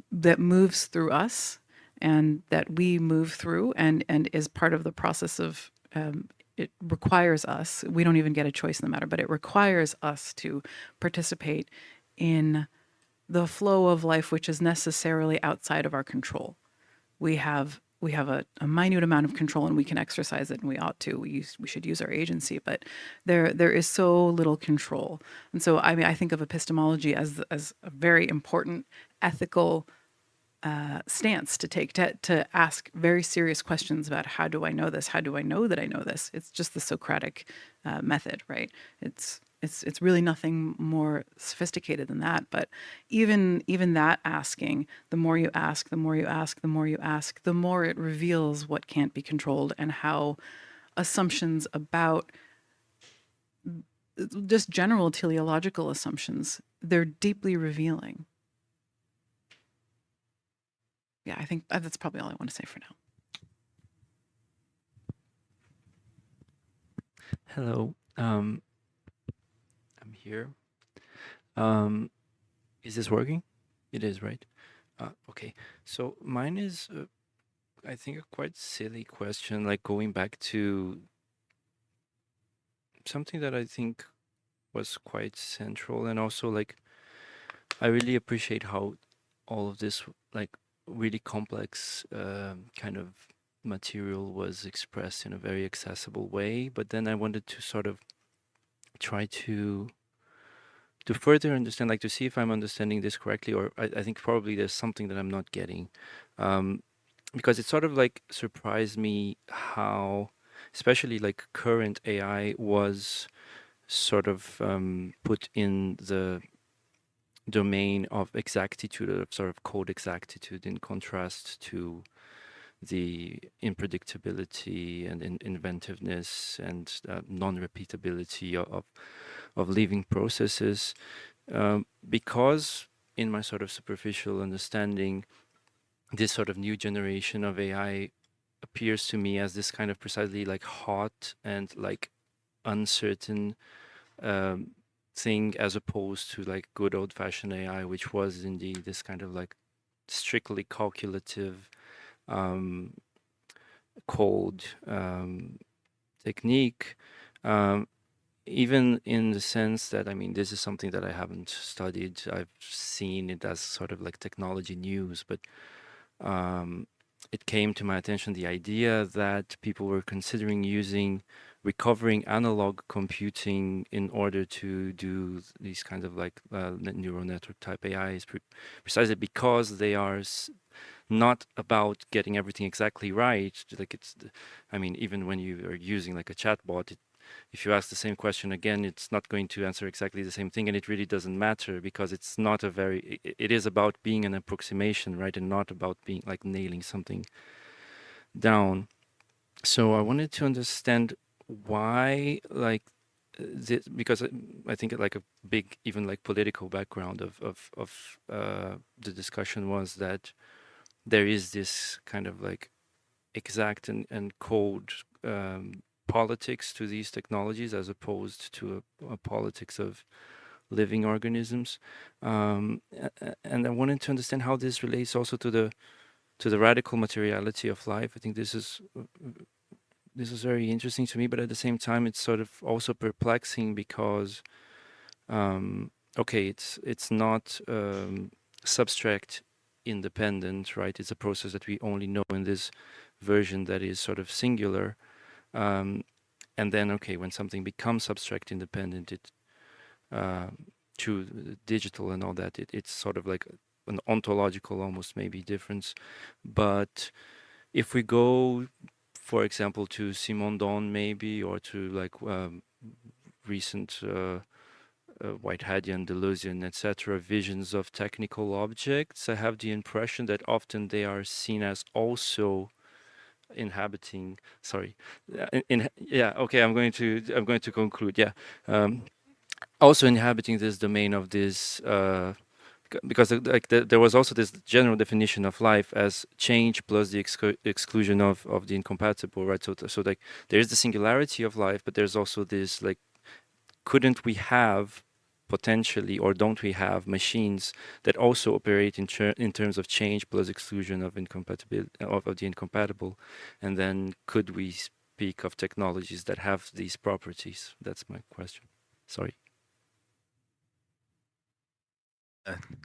that moves through us and that we move through and is part of the process of it requires us, we don't even get a choice in the matter, but it requires us to participate in the flow of life, which is necessarily outside of our control. We have a minute amount of control, and we can exercise it, and we ought to. We should use our agency, but there is so little control. And so, I mean, I think of epistemology as a very important ethical stance to take, to ask very serious questions about, how do I know this? How do I know that I know this? It's just the Socratic method, right? It's It's really nothing more sophisticated than that. But even that asking, the more you ask, the more you ask, the more you ask, the more it reveals what can't be controlled and how assumptions about just general teleological assumptions, they're deeply revealing. Yeah, I think that's probably all I want to say for now. Hello. I'm here. Is this working? It is, right? Okay. So mine is, I think, a quite silly question, like going back to something that I think was quite central, and also like I really appreciate how all of this like really complex kind of material was expressed in a very accessible way. But then I wanted to sort of try to further understand, like to see if I'm understanding this correctly, or I think probably there's something that I'm not getting, because it sort of like surprised me how, especially like current AI was sort of put in the domain of exactitude, of sort of code exactitude, in contrast to the unpredictability and inventiveness and non-repeatability of living processes, because in my sort of superficial understanding, this sort of new generation of AI appears to me as this kind of precisely like hot and like uncertain thing, as opposed to like good old-fashioned AI, which was indeed this kind of like strictly calculative cold technique, even in the sense that, I mean, this is something that I haven't studied. I've seen it as sort of like technology news, but it came to my attention, the idea that people were considering recovering analog computing in order to do these kinds of like neural network type AIs, precisely because they are not about getting everything exactly right. Like I mean, even when you are using like a chatbot, if you ask the same question again, it's not going to answer exactly the same thing, and it really doesn't matter, because it's not it is about being an approximation, right, and not about being like nailing something down. So I wanted to understand why, like, because I think like a big, even like political background of the discussion was that there is this kind of like exact and cold politics to these technologies, as opposed to a politics of living organisms, and I wanted to understand how this relates also to the radical materiality of life. I think this is very interesting to me, but at the same time, it's sort of also perplexing, because okay, it's not substract independent, right? It's a process that we only know in this version that is sort of singular. And then, okay, when something becomes substract independent, it to digital and all that, it's sort of like an ontological almost maybe difference. But if we go, for example, to Simondon maybe, or to like recent Whiteheadian, Deleuzian, etc., visions of technical objects, I have the impression that often they are seen as also inhabiting. Sorry, yeah. Okay, I'm going to conclude. Yeah, also inhabiting this domain of this. Because like there was also this general definition of life as change plus the exclusion of the incompatible, right? So like there is the singularity of life, but there's also this like, couldn't we have potentially, or don't we have machines that also operate in terms of change plus exclusion of incompatibility of the incompatible, and then could we speak of technologies that have these properties? That's my question. Sorry.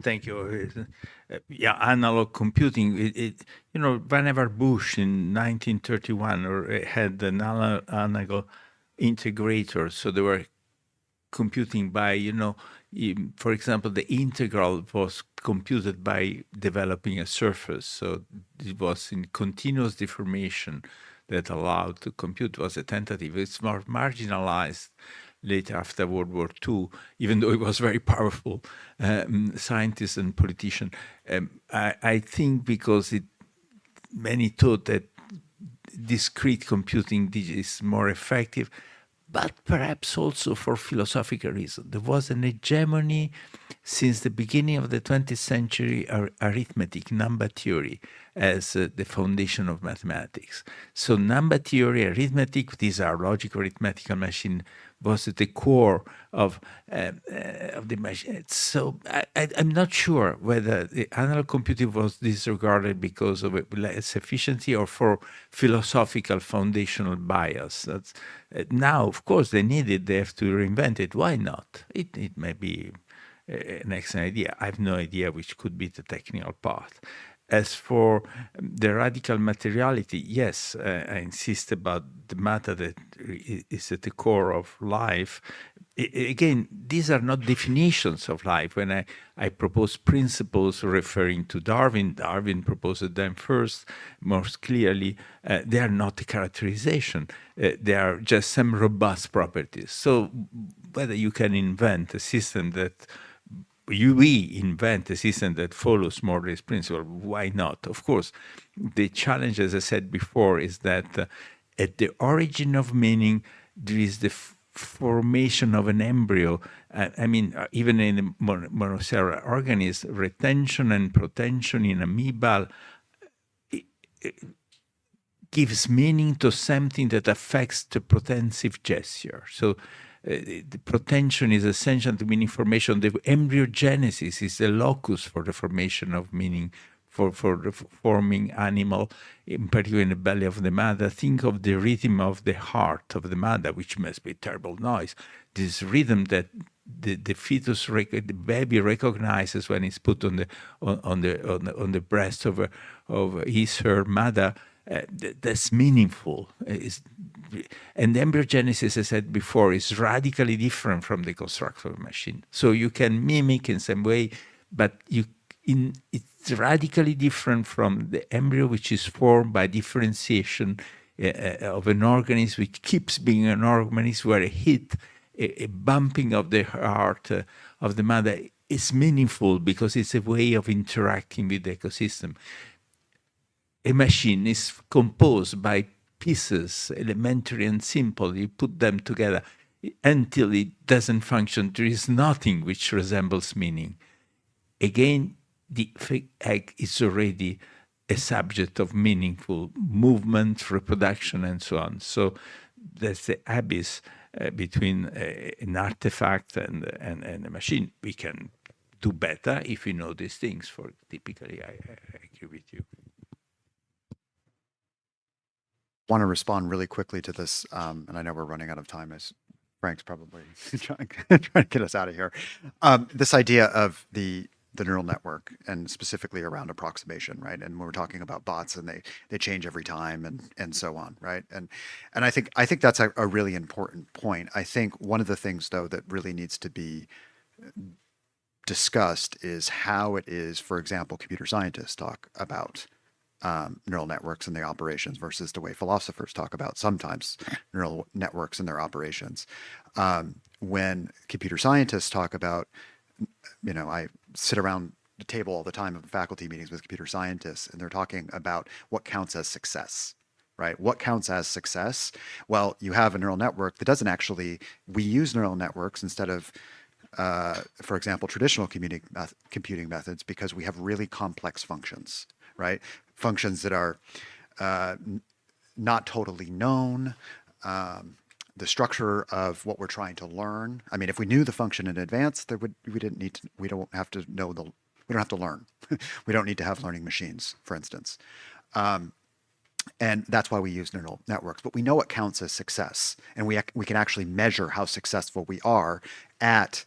Thank you. Yeah, analog computing. You know, whenever Bush in 1931 had an analog integrator, so they were computing by, you know, for example, the integral was computed by developing a surface. So it was in continuous deformation that allowed to compute. It was a tentative. It's more marginalized later after World War II, even though he was very powerful scientist and politician. I think because many thought that discrete computing is more effective, but perhaps also for philosophical reasons. There was an hegemony since the beginning of the 20th century, arithmetic, number theory, as the foundation of mathematics. So number theory, arithmetic, these are logical arithmetical machine, was at the core of the machine. So I'm not sure whether the analog computing was disregarded because of less efficiency or for philosophical foundational bias. That's, now, of course, they need it. They have to reinvent it. Why not? It may be an excellent idea. I have no idea which could be the technical part. As for the radical materiality, yes, I insist about the matter that is at the core of life. Again, these are not definitions of life. When I propose principles referring to Darwin proposed them first, most clearly, they are not a characterization. They are just some robust properties. So whether you can invent a system that we invent a system that follows more or less principle, why not? Of course, the challenge, as I said before, is that at the origin of meaning, there is the formation of an embryo. I mean, even in the monocellular organism, retention and protension in amoeba gives meaning to something that affects the protensive gesture. So the protension is essential to meaning formation. The embryogenesis is the locus for the formation of meaning for the forming animal, in particular in the belly of the mother. Think of the rhythm of the heart of the mother, which must be a terrible noise. This rhythm that the fetus, the baby recognizes when it's put on the breast of her mother. That's meaningful. And embryogenesis, as I said before, is radically different from the construction of a machine. So you can mimic in some way, but it's radically different from the embryo, which is formed by differentiation of an organism, which keeps being an organism where a hit, a bumping of the heart of the mother is meaningful because it's a way of interacting with the ecosystem. A machine is composed by pieces, elementary and simple. You put them together until it doesn't function. There is nothing which resembles meaning. Again, the egg is already a subject of meaningful movement, reproduction, and so on. So that's the abyss between an artifact and a machine. We can do better if we know these things. For typically, I agree with you. Want to respond really quickly to this, and I know we're running out of time as Frank's probably trying to get us out of here. This idea of the neural network and specifically around approximation, right? And when we're talking about bots and they change every time and so on, right? And I think that's a really important point. I think one of the things though that really needs to be discussed is how it is, for example, computer scientists talk about neural networks and their operations versus the way philosophers talk about sometimes neural networks and their operations. When computer scientists talk about, I sit around the table all the time in faculty meetings with computer scientists, and they're talking about what counts as success, right? What counts as success? Well, you have a neural network that doesn't actually, we use neural networks instead of, for example, traditional computing methods because we have really complex functions, right? Functions that are not totally known. The structure of what we're trying to learn. I mean, if we knew the function in advance, we don't have to learn. We don't need to have learning machines, for instance. And that's why we use neural networks. But we know what counts as success, and we can actually measure how successful we are at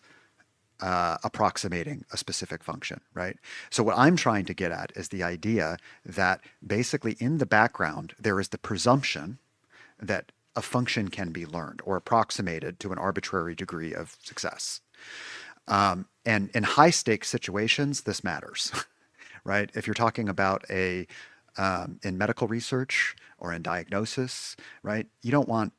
approximating a specific function, right? So what I'm trying to get at is the idea that basically in the background, there is the presumption that a function can be learned or approximated to an arbitrary degree of success. And in high stakes situations, this matters, right? If you're talking about in medical research or in diagnosis, right? You don't want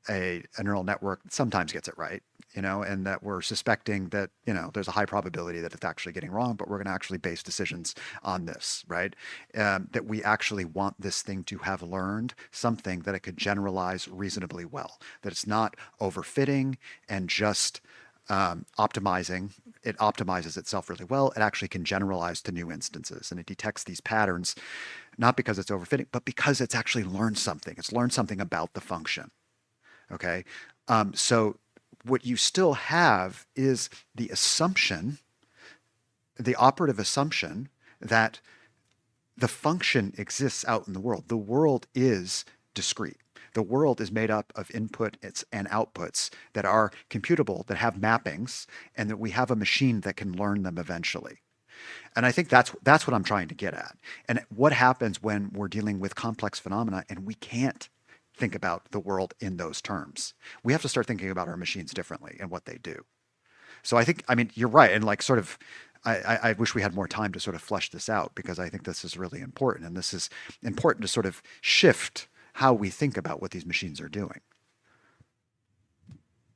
a neural network sometimes gets it right, and that we're suspecting that, there's a high probability that it's actually getting wrong, but we're going to actually base decisions on this, right? That we actually want this thing to have learned something that it could generalize reasonably well, that it's not overfitting and just optimizing. It optimizes itself really well. It actually can generalize to new instances, and it detects these patterns, not because it's overfitting, but because it's actually learned something. It's learned something about the function. Okay. So what you still have is the assumption, the operative assumption that the function exists out in the world. The world is discrete. The world is made up of inputs and outputs that are computable, that have mappings, and that we have a machine that can learn them eventually. And I think that's what I'm trying to get at. And what happens when we're dealing with complex phenomena and we can't think about the world in those terms? We have to start thinking about our machines differently and what they do. So I mean, you're right. And like sort of, I wish we had more time to sort of flesh this out, because I think this is really important. And this is important to sort of shift how we think about what these machines are doing.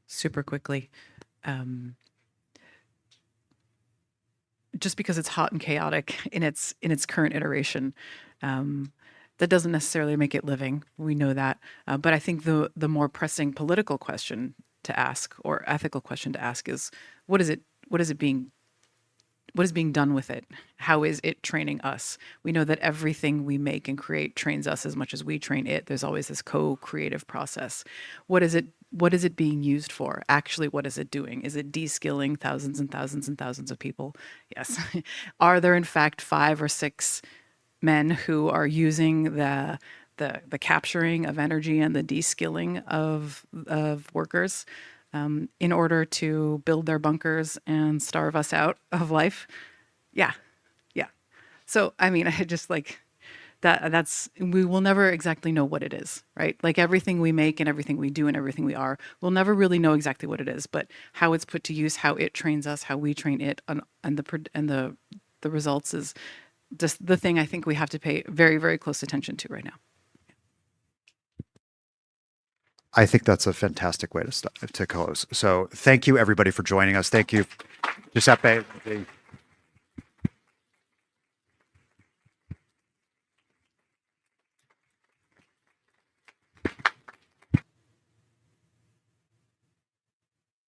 Super quickly. Just because it's hot and chaotic in its current iteration, that doesn't necessarily make it living. We know that. But I think the more pressing political question to ask, or ethical question to ask, is what is being done with it? How is it training us? We know that everything we make and create trains us as much as we train it. There's always this co-creative process. What is it being used for? Actually, what is it doing? Is it de-skilling thousands and thousands and thousands of people? Yes. Are there in fact 5 or 6 men who are using the capturing of energy and the de-skilling of workers in order to build their bunkers and starve us out of life? Yeah. So, I mean, I just like that's, we will never exactly know what it is, right? Like everything we make and everything we do and everything we are, we'll never really know exactly what it is, but how it's put to use, how it trains us, how we train it, and the results is just the thing I think we have to pay very, very close attention to right now. I think that's a fantastic way to close. So thank you, everybody, for joining us. Thank you, Giuseppe.